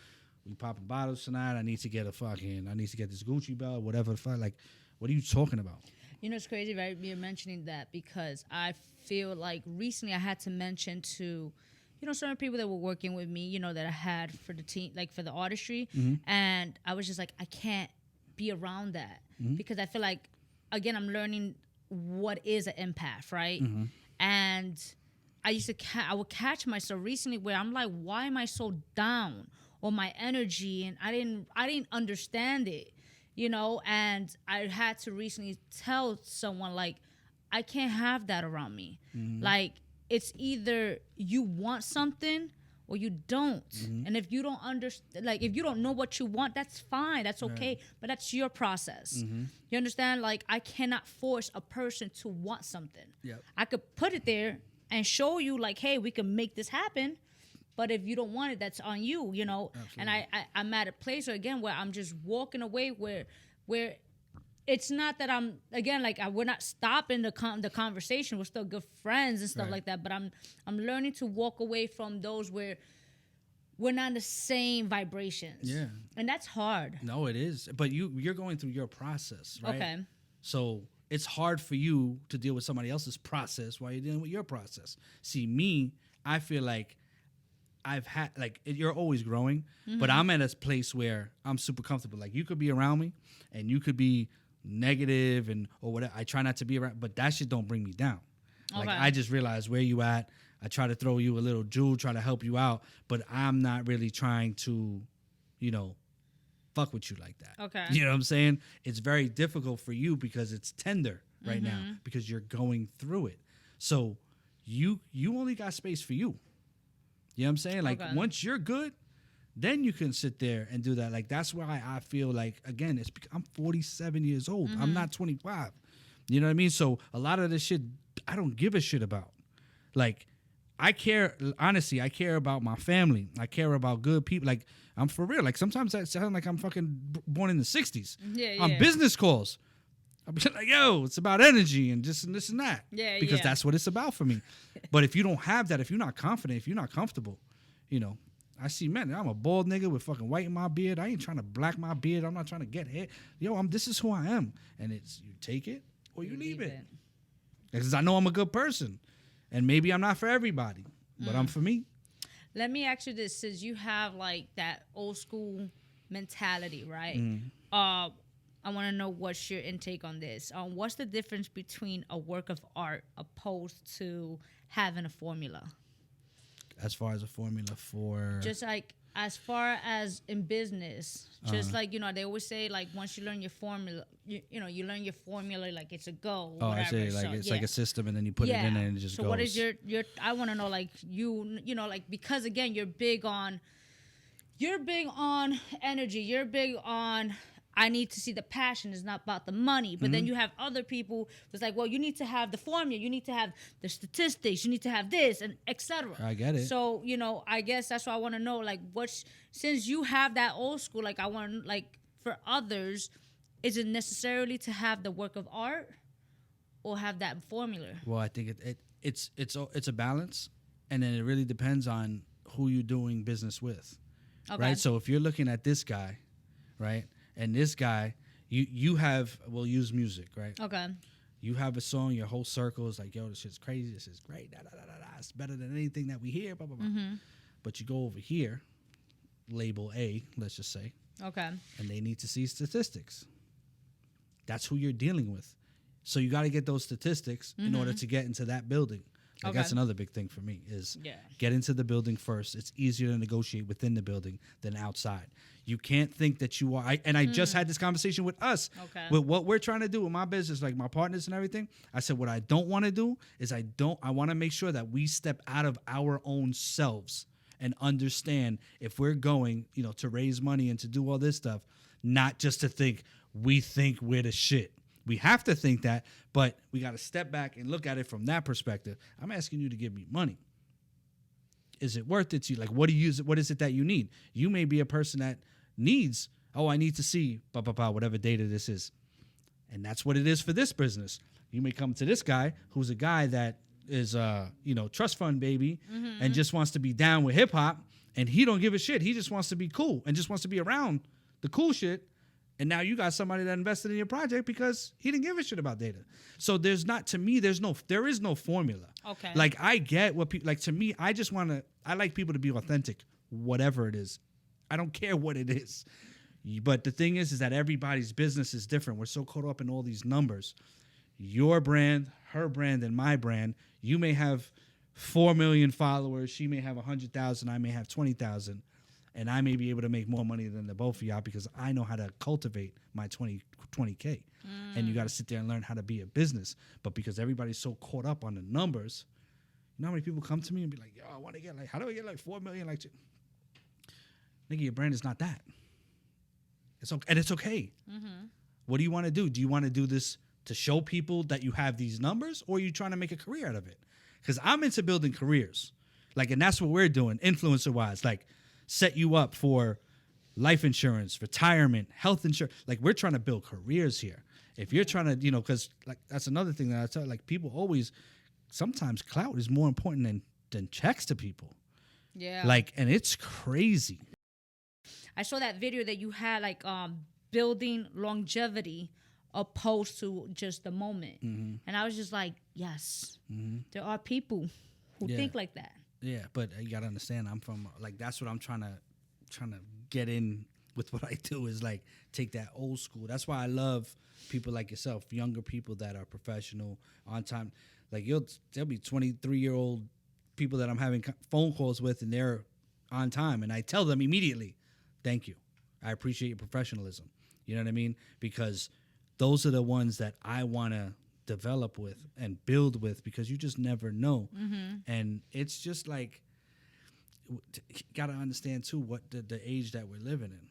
we popping bottles tonight, I need to get this Gucci belt, whatever the fuck. Like, what are you talking about? You know, it's crazy, right? You're mentioning that, because I feel like recently I had to mention to, certain people that were working with me, that I had for the team, like for the artistry. And I was just like, I can't be around that, because I feel like, again, I'm learning what is an empath, right? And I would catch myself recently where I'm like, why am I so down on my energy? And I didn't understand it, and I had to recently tell someone, like, I can't have that around me. Like, it's either you want something or you don't. And if you don't understand, like, if you don't know what you want, that's fine, that's okay. Right. But that's your process. You understand? Like, I cannot force a person to want something. I could put it there and show you, like, hey, we can make this happen, But if you don't want it, that's on you, you know. Absolutely. And I'm at a place again where I'm just walking away where it's not that I'm again like we're not stopping the conversation. We're still good friends and stuff Right. like that. But I'm learning to walk away from those where we're not in the same vibrations. Yeah. And that's hard. No, it is. But you're going through your process, right? Okay. So it's hard for you to deal with somebody else's process while you're dealing with your process. See, me, I feel like I've had, like, you're always growing, but I'm at a place where I'm super comfortable. Like, you could be around me and you could be negative or whatever. I try not to be around, but that shit don't bring me down. Like, Okay. I just realize where you at. I try to throw you a little jewel, try to help you out, but I'm not really trying to, you know, fuck with you like that. Okay. You know what I'm saying? It's very difficult for you because it's tender right now because you're going through it. So you only got space for you. You know what I'm saying? Like, Okay. once you're good, then you can sit there and do that. Like, that's why I feel like, again, it's because I'm 47 years old. I'm not 25. You know what I mean? So a lot of this shit, I don't give a shit about. Like, I care, honestly, I care about my family. I care about good people. Like, I'm for real. Like, sometimes I sound like I'm fucking born in the 60s. Yeah, On yeah. business calls. I'll be like, yo, it's about energy and this and this and that. Yeah, Because yeah. that's what it's about for me. But if you don't have that, if you're not confident, if you're not comfortable, you know, I see, man, I'm a bald nigga with fucking white in my beard. I ain't trying to black my beard. I'm not trying to get hair. Yo, this is who I am. And it's, you take it or you leave it. Because I know I'm a good person. And maybe I'm not for everybody, but I'm for me. Let me ask you this, since you have like that old school mentality, right? I want to know what's your intake on this. What's the difference between a work of art opposed to having a formula? As far as a formula for... Just like as far as in business, just like, you know, they always say like once you learn your formula, you know, you learn your formula like it's a go. Oh, whatever. I say, like, So, it's yeah. like a system and then you put it in there and it just so goes. what is your I want to know, like, you know, like, because again, you're big on energy. You're big on, I need to see the passion. It's not about the money. But then you have other people that's like, well, you need to have the formula. You need to have the statistics. You need to have this and etc. I get it. So, you know, I guess that's what I want to know. Like, since you have that old school, like, I want, like, for others, is it necessarily to have the work of art or have that formula? Well, I think it's a balance, and then it really depends on who you're doing business with, Okay. right? So if you're looking at this guy, right, and this guy, you have, we'll use music, right? Okay. You have a song, your whole circle is like, yo, this shit's crazy, this is great, da da da da da, it's better than anything that we hear, blah blah blah. But you go over here, label A, let's just say, Okay. and they need to see statistics. That's who you're dealing with. So you got to get those statistics in order to get into that building. Like, Okay. that's another big thing for me is Yeah. get into the building first. It's easier to negotiate within the building than outside. You can't think that you are. I just had this conversation with us. Okay. With what we're trying to do with my business, like my partners and everything. I said, what I don't want to do is I want to make sure that we step out of our own selves and understand if we're going, you know, to raise money and to do all this stuff, not just to think we're the shit. We have to think that, but we got to step back and look at it from that perspective. I'm asking you to give me money. Is it worth it to you? Like, what is it that you need? You may be a person that needs, I need to see, whatever data this is. And that's what it is for this business. You may come to this guy who's a guy that is, trust fund baby and just wants to be down with hip hop, and he don't give a shit. He just wants to be cool and just wants to be around the cool shit. And now you got somebody that invested in your project because he didn't give a shit about data. So there is no formula. Okay. Like, I get what people, like, to me, I like people to be authentic, whatever it is. I don't care what it is. But the thing is that everybody's business is different. We're so caught up in all these numbers. Your brand, her brand, and my brand, you may have 4 million followers. She may have 100,000. I may have 20,000. And I may be able to make more money than the both of y'all because I know how to cultivate my 20K. And you got to sit there and learn how to be a business. But because everybody's so caught up on the numbers, you know how many people come to me and be like, yo, I want to get how do I get 4 million? Like, nigga, your brand is not that. It's okay. And it's okay. What do you want to do? Do you want to do this to show people that you have these numbers, or are you trying to make a career out of it? Because I'm into building careers. Like, and that's what we're doing, influencer wise. Like, set you up for life insurance, retirement, health insurance. Like, we're trying to build careers here. If you're trying to, because like that's another thing that I tell, like, people always, sometimes clout is more important than checks to people. Yeah. Like, and it's crazy. I saw that video that you had, like, building longevity opposed to just the moment. Mm-hmm. And I was just like, yes, Mm-hmm. there are people who think like that. Yeah, but you gotta understand, I'm from, like, that's what I'm trying to get in with what I do, is like take that old school. That's why I love people like yourself, younger people that are professional, on time. Like, there'll be 23-year-old people that I'm having phone calls with, and they're on time, and I tell them immediately, thank you, I appreciate your professionalism. You know what I mean? Because those are the ones that I want to develop with and build with, because you just never know. Mm-hmm. And it's just like, you got to understand too what the age that we're living in.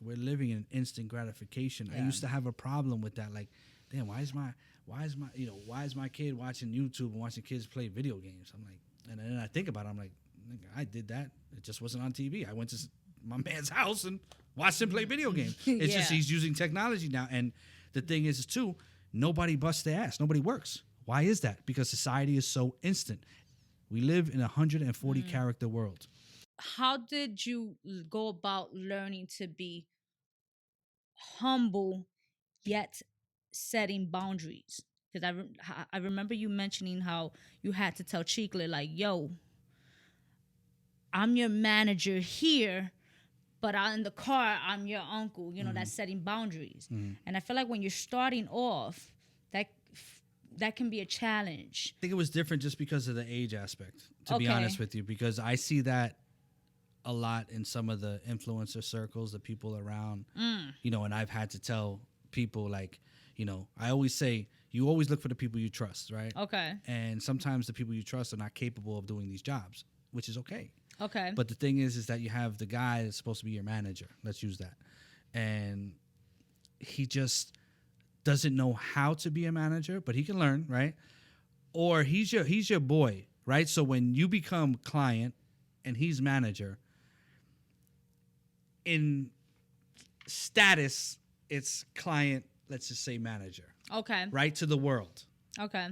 We're living in instant gratification. Yeah. I used to have a problem with that. Like, damn, why is my kid watching YouTube and watching kids play video games? I'm like, and then I think about it, I'm like, I did that. It just wasn't on TV. I went to my man's house and watched him play video games. It's just he's using technology now. And the thing is too, nobody busts their ass. Nobody works. Why is that? Because society is so instant. We live in a 140 character world. How did you go about learning to be humble yet setting boundaries? Because I remember you mentioning how you had to tell Chiclet, like, yo, I'm your manager here, but in the car, I'm your uncle. That's setting boundaries. And I feel like when you're starting off, that can be a challenge. I think it was different just because of the age aspect, to be honest with you, because I see that a lot in some of the influencer circles, the people around, and I've had to tell people, like, I always say, you always look for the people you trust, right? Okay. And sometimes the people you trust are not capable of doing these jobs, which is okay. Okay. But the thing is that you have the guy that's supposed to be your manager. Let's use that. And he just doesn't know how to be a manager, but he can learn, right? Or he's your boy, right? So when you become client and he's manager, in status, it's client, let's just say manager. Okay. Right? To the world. Okay.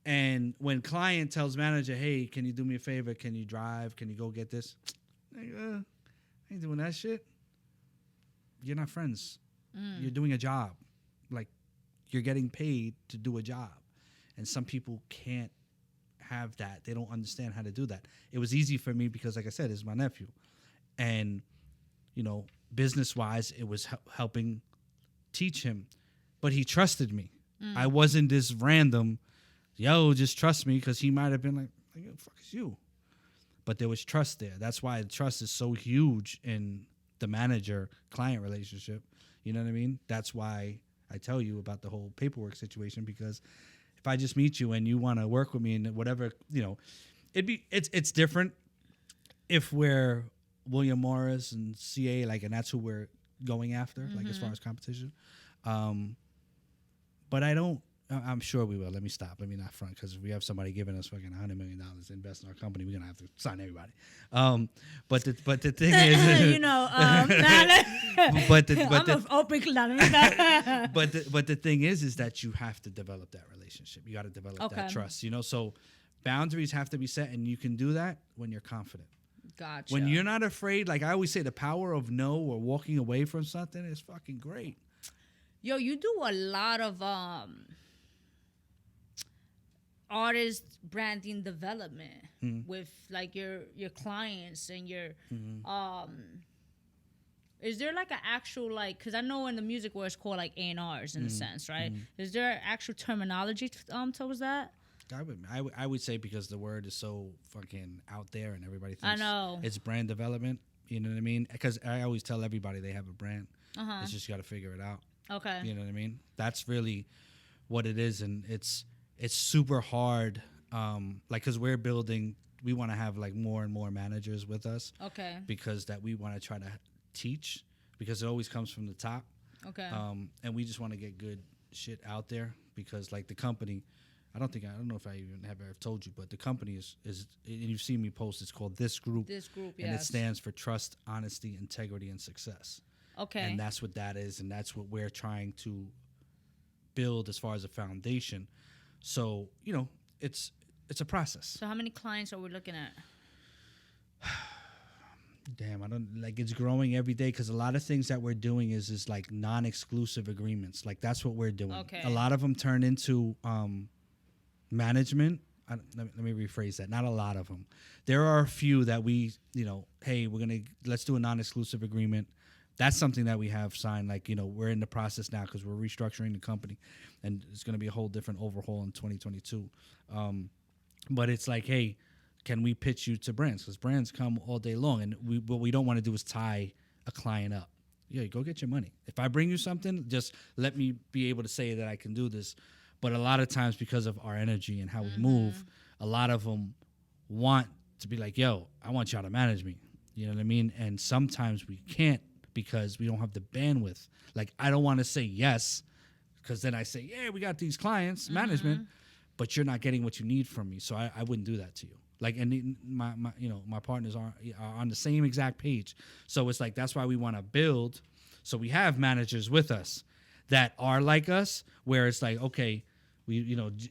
And when client tells manager, hey, can you do me a favor? Can you drive? Can you go get this? I ain't doing that shit. You're not friends. You're doing a job. Like, you're getting paid to do a job. And some people can't have that. They don't understand how to do that. It was easy for me because, like I said, it's my nephew. And, business-wise, it was helping teach him. But he trusted me. I wasn't this random, just trust me, because he might have been like, who the fuck is you? But there was trust there. That's why trust is so huge in the manager-client relationship. You know what I mean? That's why I tell you about the whole paperwork situation, because if I just meet you and you want to work with me and whatever, it's different if we're William Morris and CA, and that's who we're going after, as far as competition. But I'm sure we will. Let me not front, because if we have somebody giving us fucking $100 million to invest in our company, we're going to have to sign everybody. But the thing is, but the thing is that you have to develop that relationship. You got to develop that trust, so boundaries have to be set, and you can do that when you're confident. Gotcha. When you're not afraid, like I always say, the power of no or walking away from something is fucking great. Yo, you do a lot of artist branding development with like your clients and your is there like an actual, like, because I know in the music world it's called like A&Rs in a sense, right? Is there actual terminology towards that? I would say, because the word is so fucking out there and everybody thinks it's brand development, you know what I mean? Because I always tell everybody they have a brand. It's just you got to figure it out. Okay. You know what I mean? That's really what it is, and it's super hard. Because we're building, we want to have like more and more managers with us. Okay. Because that we want to try to teach, because it always comes from the top. Okay. And we just want to get good shit out there, because like the company, I don't know if I even have ever told you, but the company is and you've seen me post. It's called This Group. This group, and it yes. stands for Trust, Honesty, Integrity, and Success. Okay. And that's what that is, and that's what we're trying to build as far as a foundation. So it's a process. So how many clients are we looking at? Damn, I don't like. It's growing every day because a lot of things that we're doing is like non-exclusive agreements. Like that's what we're doing. Okay. A lot of them turn into management. Let me rephrase that. Not a lot of them. There are a few that we, hey, let's do a non-exclusive agreement. That's something that we have signed. Like, we're in the process now because we're restructuring the company, and it's going to be a whole different overhaul in 2022. But it's like, hey, can we pitch you to brands? Because brands come all day long, and what we don't want to do is tie a client up. Yeah, go get your money. If I bring you something, just let me be able to say that I can do this. But a lot of times, because of our energy and how we move, a lot of them want to be like, yo, I want y'all to manage me. You know what I mean? And sometimes we can't because we don't have the bandwidth. Like, I don't want to say yes because then I say, yeah, we got these clients, management, but you're not getting what you need from me. So I wouldn't do that to you. Like, and my partners are on the same exact page. So it's like, that's why we want to build. So we have managers with us that are like us, where it's like, okay,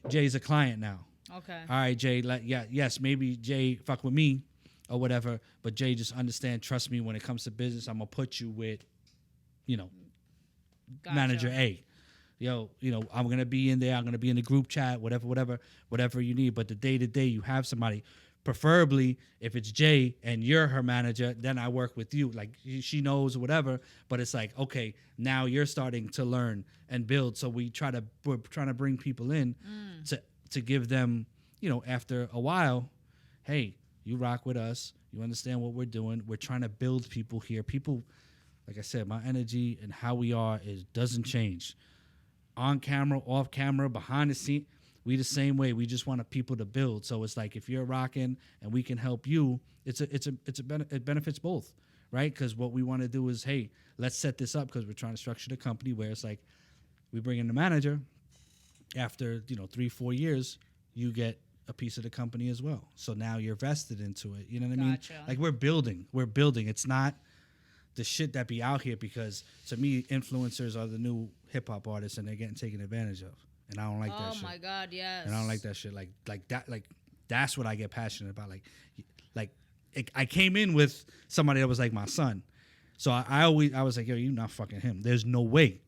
Jay's a client now. Okay. All right, Jay, yes, maybe Jay fuck with me or whatever, but Jay, just understand, trust me, when it comes to business, I'm going to put you with, Gotcha. manager A. I'm going to be in there. I'm going to be in the group chat, whatever you need. But the day-to-day, you have somebody, preferably if it's Jay and you're her manager, then I work with you. Like, she knows whatever, but it's like, okay, now you're starting to learn and build. So we're trying to bring people in to give them, after a while, hey, you rock with us. You understand what we're doing. We're trying to build people here. People, like I said, my energy and how we are doesn't change. On camera, off camera, behind the scene, we the same way. We just want people to build. So it's like, if you're rocking and we can help you, it benefits both, right? Because what we want to do is, hey, let's set this up, because we're trying to structure the company where it's like, we bring in the manager. After 3-4 years, you get a piece of the company as well. So now you're vested into it. You know what I mean? Like, we're building. It's not the shit that be out here, because to me, influencers are the new hip hop artists, and they're getting taken advantage of. And I don't like that shit. Oh my God, yes. And I don't like that shit. Like that. Like, that's what I get passionate about. I came in with somebody that was like my son, so I was like, yo, you not fucking him. There's no way.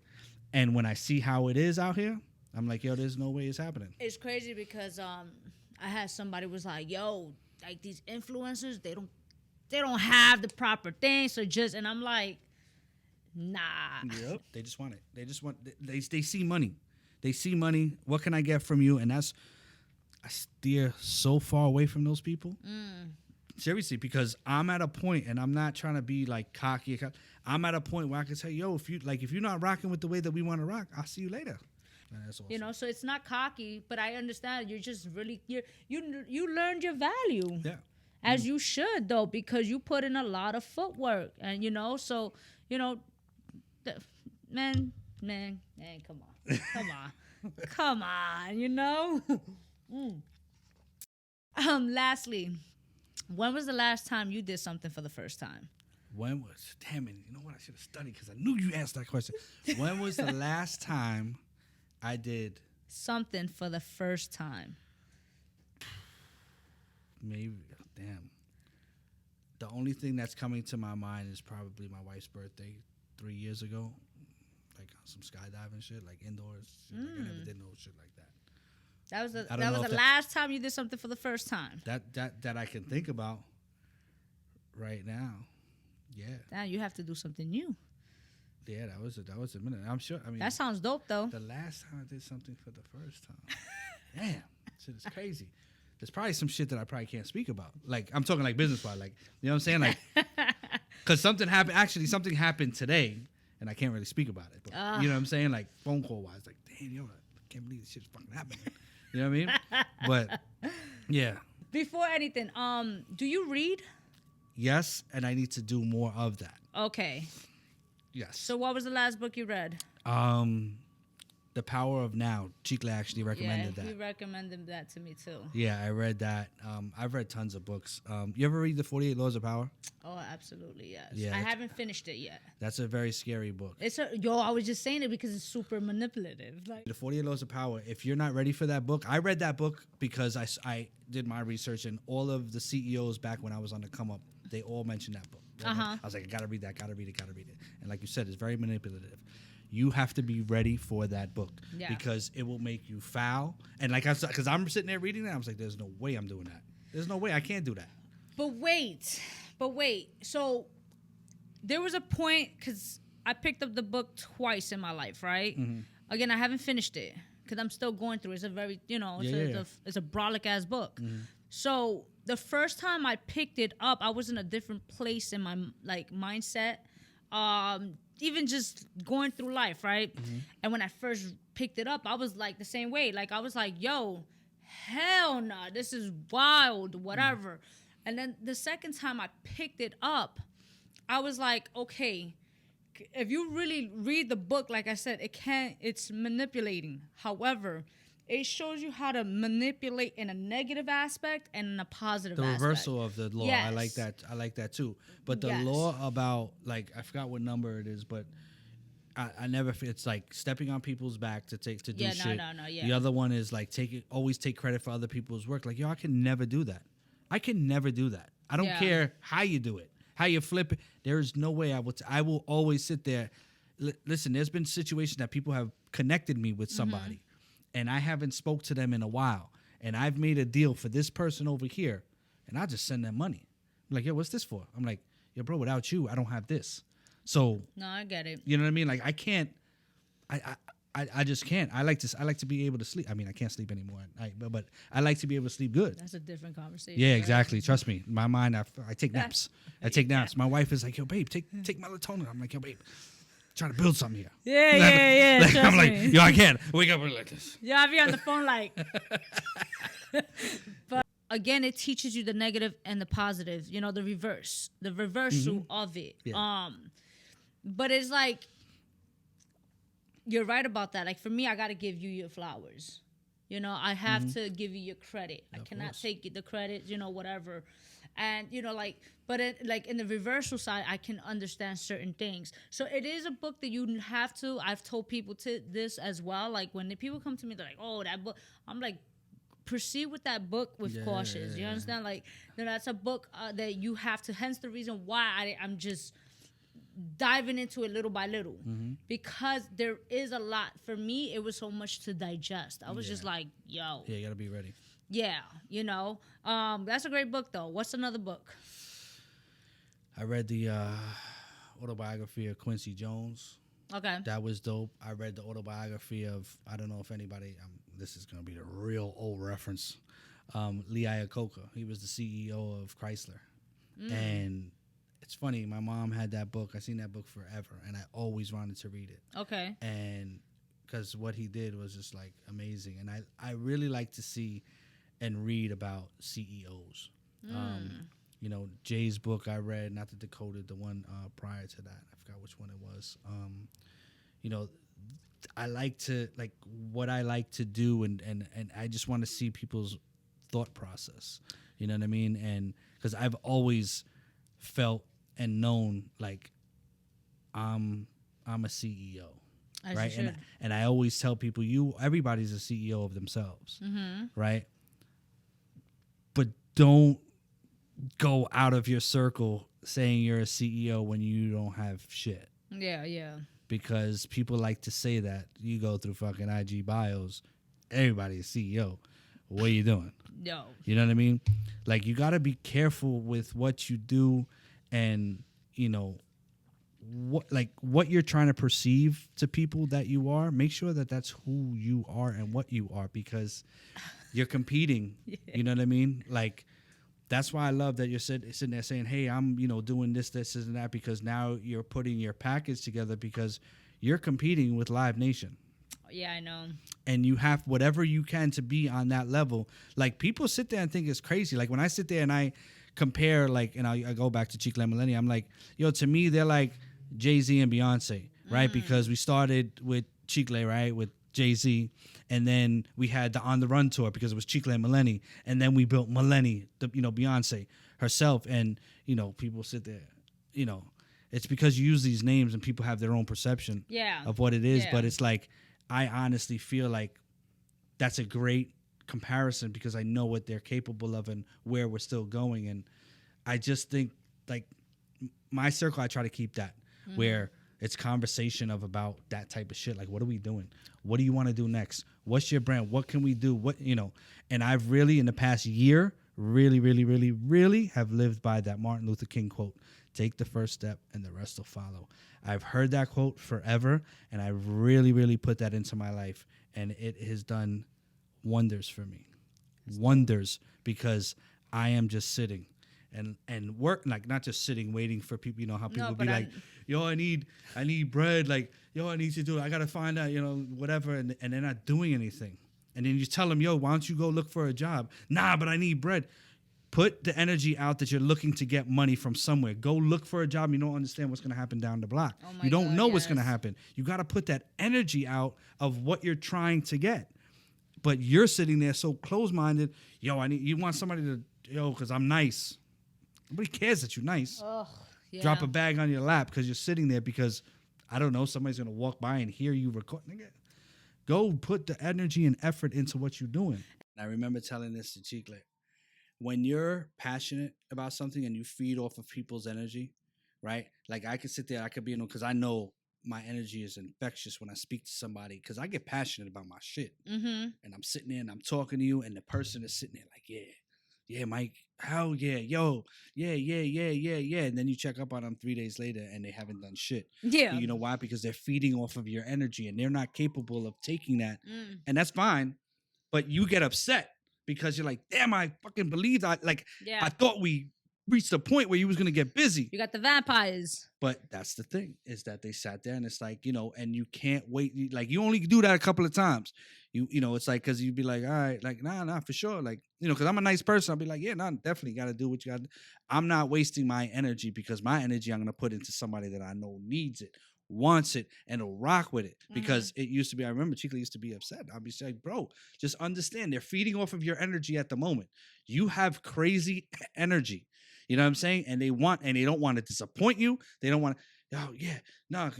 And when I see how it is out here, I'm like, yo, there's no way it's happening. It's crazy because I had somebody was like, yo, like, these influencers, they don't have the proper things, so and I'm like, nah. Yep. They just want it. They see money. They see money. What can I get from you? And I steer so far away from those people. Seriously, because I'm at a point, and I'm not trying to be like cocky. I'm at a point where I can say, yo, if you're not rocking with the way that we want to rock, I'll see you later. And that's awesome. So it's not cocky, but I understand you're just really you learned your value. Yeah. As you should, though, because you put in a lot of footwork, and man, come on. Lastly, when was the last time you did something for the first time? Damn it, you know what? I should have studied, because I knew you asked that question. When was the last time I did something for the first time? Maybe, damn. The only thing that's coming to my mind is probably my wife's birthday 3 years ago. Like, some skydiving shit, like indoors. Shit. Like, I never did no shit like that. That was the last time you did something for the first time. That I can think about right now. Yeah. Now you have to do something new. Yeah, that was a minute. I'm sure. I mean, that sounds dope, though. The last time I did something for the first time. Damn, shit is crazy. There's probably some shit that I probably can't speak about. Like, I'm talking like business-wise. Like, you know what I'm saying? Like, because something happened. Actually, something happened today, and I can't really speak about it. But you know what I'm saying? Like, phone call-wise. Like, damn, yo, I can't believe this shit's fucking happening. You know what I mean? But, yeah. Before anything, do you read? Yes, and I need to do more of that. Okay. Yes. So what was the last book you read? The Power of Now. Chicle actually recommended Yeah, he that. recommended that to me too. Yeah, I read that. I've read tons of books. You ever read The 48 Laws of Power? Oh, absolutely, yes. Yeah, I it's- haven't finished it yet. That's a very scary book. I was just saying it because it's super manipulative. Like, The 48 Laws of Power. If you're not ready for that book, I read that book because I did my research, and all of the CEOs back when I was on the come up, they all mentioned that book. I was like, I gotta read that, gotta read it. And like you said, it's very manipulative. You have to be ready for that book because it will make you foul. And like because I'm sitting there reading that, I was like, there's no way I'm doing that. There's no way I can't do that. But wait. So there was a point, because I picked up the book twice in my life, right? Mm-hmm. Again, I haven't finished it because I'm still going through it. It's a very, it's a brolic ass book. Mm-hmm. So the first time I picked it up, I was in a different place in my mindset. Even just going through life, right? Mm-hmm. And when I first picked it up, I was like the same way. Like I was like, yo, hell no, this is wild, whatever. And then the second time I picked it up, I was like, okay, if you really read the book, like I said, it's manipulating. However, it shows you how to manipulate in a negative aspect and in a positive aspect. The reversal of the law. Yes. I like that too. But the Yes. law about, like, I forgot what number it is, but I never. It's like stepping on people's back to do shit. No. Yeah. The other one is like always take credit for other people's work. Like, yo, I can never do that. I can never do that. I don't care how you do it, how you flip it. There is no way I will always sit there. Listen, there's been situations that people have connected me with somebody, and I haven't spoke to them in a while, and I've made a deal for this person over here, and I just send them money. I'm like, yo, what's this for? I'm like, yo, bro, without you, I don't have this. So No, I get it. you know what I mean? Like, I can't. I just can't. I like to be able to sleep. I mean, I can't sleep anymore at night, but I like to be able to sleep good. That's a different conversation. Yeah, right? exactly. Trust me. My mind, I take naps. I take naps. My wife is like, yo, babe, take melatonin. I'm like, yo, babe, trying to build something here. Yeah. Like, trust I'm like, me. yo, I can't. Wake up like this. Yeah, I'll be on the phone like. But again, it teaches you the negative and the positive. You know, the reversal of it. Yeah. But it's like, you're right about that. Like for me, I got to give you your flowers. You know, I have to give you your credit. I cannot take the credit. You know, whatever. And you know, like, but like in the reversal side, I can understand certain things. So it is a book that you have to. I've told people this as well. Like when the people come to me, they're like, "Oh, that book." I'm like, proceed with that book with caution. You understand? Like, you know, that's a book that you have to. Hence the reason why I'm just diving into it little by little, because there is a lot. For me, it was so much to digest. I was just like, yo. Yeah, you gotta be ready. Yeah, you know. That's a great book, though. What's another book? I read the autobiography of Quincy Jones. Okay. That was dope. I read the autobiography of, I don't know if anybody, this is going to be the real old reference, Lee Iacocca. He was the CEO of Chrysler. And it's funny, my mom had that book. I seen that book forever, and I always wanted to read it. Okay. And because what he did was just like amazing. And I really like to see and read about CEOs. You know, Jay's book I read, not the Decoded, the one prior to that. I forgot which one it was. You know, I like to, like, what I like to do, and I just want to see people's thought process. You know what I mean? And because I've always felt and known like I'm a CEO. As right? you should. And I always tell people, everybody's a CEO of themselves, right? But don't go out of your circle saying you're a CEO when you don't have shit. Yeah. Because people like to say that. You go through fucking IG bios, everybody's CEO. What are you doing? No. You know what I mean? Like, you got to be careful with what you do, and, you know, what you're trying to perceive to people that you are. Make sure that that's who you are and what you are, because you're competing. You know what I mean? Like, that's why I love that you're sitting there saying, hey, I'm, you know, doing this, and that, because now you're putting your package together, because you're competing with Live Nation. Yeah, I know. And you have whatever you can to be on that level. Like, people sit there and think it's crazy. Like, when I sit there and I compare, like, and I go back to Chicle Millennium, I'm like, yo, to me, they're like Jay-Z and Beyonce, right? Because we started with Chicle, right? With Jay-Z, and then we had the On the Run tour because it was Chicle and Millennie, and then we built Millennie, Beyonce herself, and people sit there, it's because you use these names and people have their own perception of what it is, but it's like I honestly feel like that's a great comparison because I know what they're capable of and where we're still going, and I just think like my circle, I try to keep that where it's conversation about that type of shit. Like, what are we doing? What do you want to do next? What's your brand? What can we do? And I've really, in the past year, really, really, really, really have lived by that Martin Luther King quote, take the first step and the rest will follow. I've heard that quote forever, and I really, really put that into my life, and it has done wonders for me. Wonders, because I am just sitting and work, like not just sitting waiting for people. How people be like, yo, I need bread, like, yo, I need to do it, I gotta find out, whatever, and they're not doing anything. And then you tell them, yo, why don't you go look for a job? Nah, but I need bread. Put the energy out that you're looking to get money from somewhere. Go look for a job. You don't understand what's going to happen down the block. You don't know what's going to happen. You got to put that energy out of what you're trying to get. But you're sitting there so close-minded. Yo, you want somebody to, because I'm nice. Nobody cares that you're nice. Drop a bag on your lap because you're sitting there because, I don't know, somebody's going to walk by and hear you record. Nigga, go put the energy and effort into what you're doing. I remember telling this to Chicle. When you're passionate about something and you feed off of people's energy, right? Like I could sit there, I could be, because I know my energy is infectious when I speak to somebody because I get passionate about my shit. And I'm sitting there and I'm talking to you and the person is sitting there like, yeah, Mike, hell yeah, yo, yeah. And then you check up on them 3 days later and they haven't done shit. Yeah. You know why? Because they're feeding off of your energy and they're not capable of taking that. And that's fine. But you get upset because you're like, damn, I fucking believed I thought we reached a point where you was going to get busy. You got the vampires. But that's the thing, is that they sat there and it's like, and you can't wait. Like, you only do that a couple of times. It's like, because you'd be like, all right, like, nah, for sure. Like, because I'm a nice person. I'll be like, yeah, nah, definitely got to do what you got to do. I'm not wasting my energy because my energy I'm going to put into somebody that I know needs it, wants it, and will rock with it. Because it used to be, I remember Chicle used to be upset. I'd be like, bro, just understand they're feeding off of your energy at the moment. You have crazy energy. You know what I'm saying? And they don't want to disappoint you. They don't want to, oh yeah, no,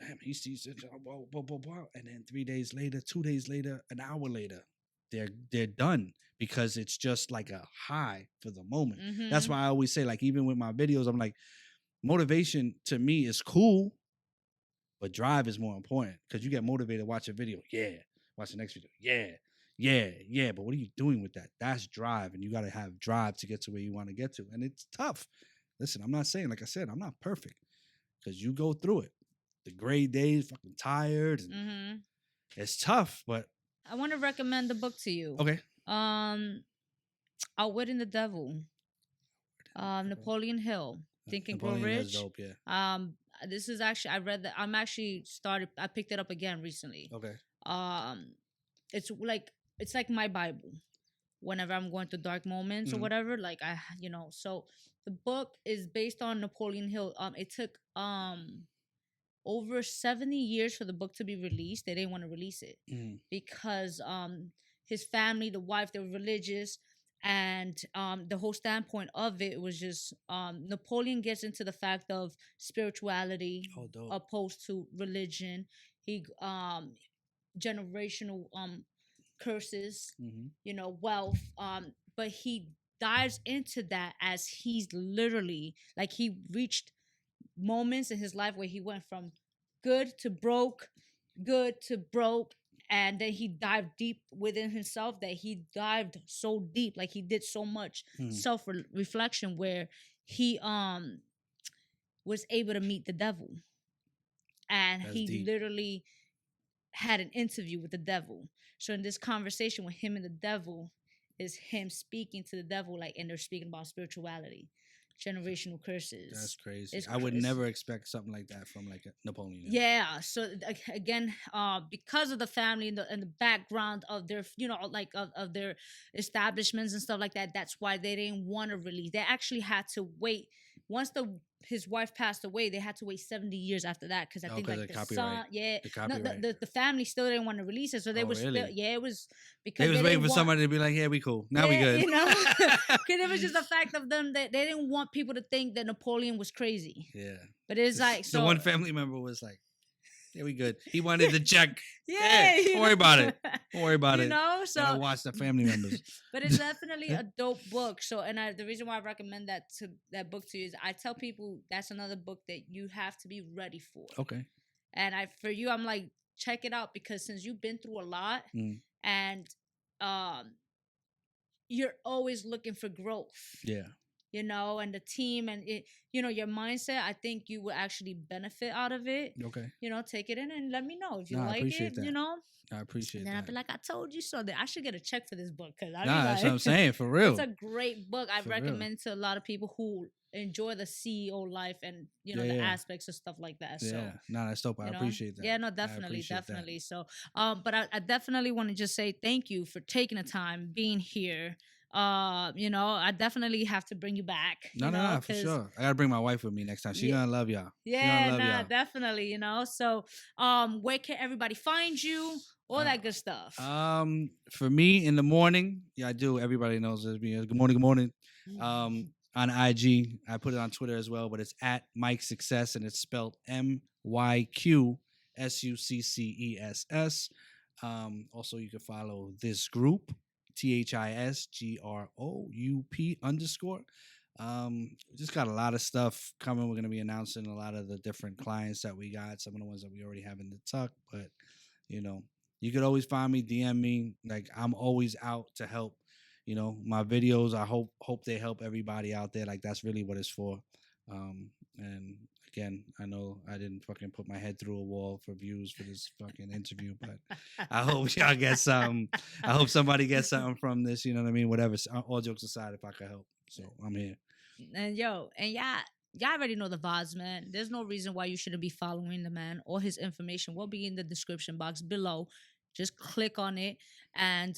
damn, he sees it, blah, blah, blah, blah. And then 3 days later, 2 days later, an hour later, they're done because it's just like a high for the moment. That's why I always say, like, even with my videos, I'm like, motivation to me is cool, but drive is more important because you get motivated to watch a video. Yeah. Watch the next video. Yeah. But what are you doing with that? That's drive. And you got to have drive to get to where you want to get to. And it's tough. Listen, I'm not saying, like I said, I'm not perfect because you go through it. The gray days, fucking tired. And it's tough, but. I want to recommend the book to you. Okay. Outwitting the Devil. Napoleon Hill. Think and Grow Rich. Dope, yeah. This is actually, I read that. I picked it up again recently. Okay. It's like my Bible. Whenever I'm going through dark moments or whatever, like so the book is based on Napoleon Hill. It took over 70 years for the book to be released. They didn't want to release it because his family, the wife, they were religious. And the whole standpoint of it was just Napoleon gets into the fact of spirituality opposed to religion. He generational curses, wealth. But he dives into that as he's literally like he reached moments in his life where he went from good to broke, and then he dived deep within himself that he dived so deep, like he did so much self-reflection where he was able to meet the devil. And that's he deep. Literally had an interview with the devil. So in this conversation with him and the devil is him speaking to the devil, like, and they're speaking about spirituality. Generational curses. That's crazy. I would never expect something like that from like a Napoleon. Yeah. So again, because of the family and the background of their, of their establishments and stuff like that, that's why they didn't want to release. They actually had to wait once his wife passed away, they had to wait 70 years after that because I think like the son, the family still didn't want to release it, so they was really? still, it was because they was waiting for somebody to be like, yeah, we cool, now we good, you know, because it was just the fact of them that they didn't want people to think that Napoleon was crazy. Yeah, but it's like so one family member was like, yeah, we good. He wanted the check. Yeah, don't worry about it. Don't worry about it. You know, so I watch the family members. But it's definitely a dope book. So, and the reason why I recommend that book to you is I tell people that's another book that you have to be ready for. Okay. And for you, I'm like, check it out because since you've been through a lot, and you're always looking for growth. Yeah. You know, and the team and it, you know, your mindset, I think you will actually benefit out of it. Okay. You know, take it in and let me know if you like it, that. You know. I appreciate that. And I'll be like, I told you so. That I should get a check for this book because that's what I'm saying, for real. It's a great book. I recommend to a lot of people who enjoy the CEO life and you know the aspects of stuff like that. So that's dope. I appreciate that. Yeah, no, definitely. So, but I definitely want to just say thank you for taking the time, being here. You know, I definitely have to bring you back. No, for sure. I gotta bring my wife with me next time. She's gonna love y'all. Yeah, definitely. You know, so where can everybody find you? All that good stuff. For me in the morning, I do. Everybody knows this. Good morning, good morning. On IG, I put it on Twitter as well, but it's at Mike Success and it's spelled MYQSUCCESS. Also, you can follow this group. THISGROUP_. Just got a lot of stuff coming. We're going to be announcing a lot of the different clients that we got, some of the ones that we already have in the tuck, but you know, you could always find me, DM me. Like I'm always out to help. You know, my videos, I hope they help everybody out there. Like that's really what it's for. And again, I know I didn't fucking put my head through a wall for views for this fucking interview, but I hope y'all get something. I hope somebody gets something from this. You know what I mean? Whatever. All jokes aside, if I could help, so I'm here. And y'all already know the vibes, man. There's no reason why you shouldn't be following the man. All his information will be in the description box below. Just click on it, and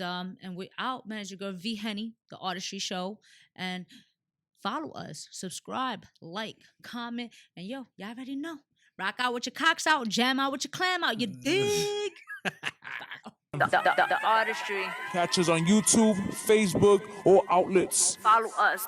we're out, man. It's your girl V-Henny, the Artistry Show, and follow us, subscribe, like, comment, and y'all already know. Rock out with your cocks out, jam out with your clam out. You dig? the Artistry. Catch us on YouTube, Facebook, or outlets. Follow us.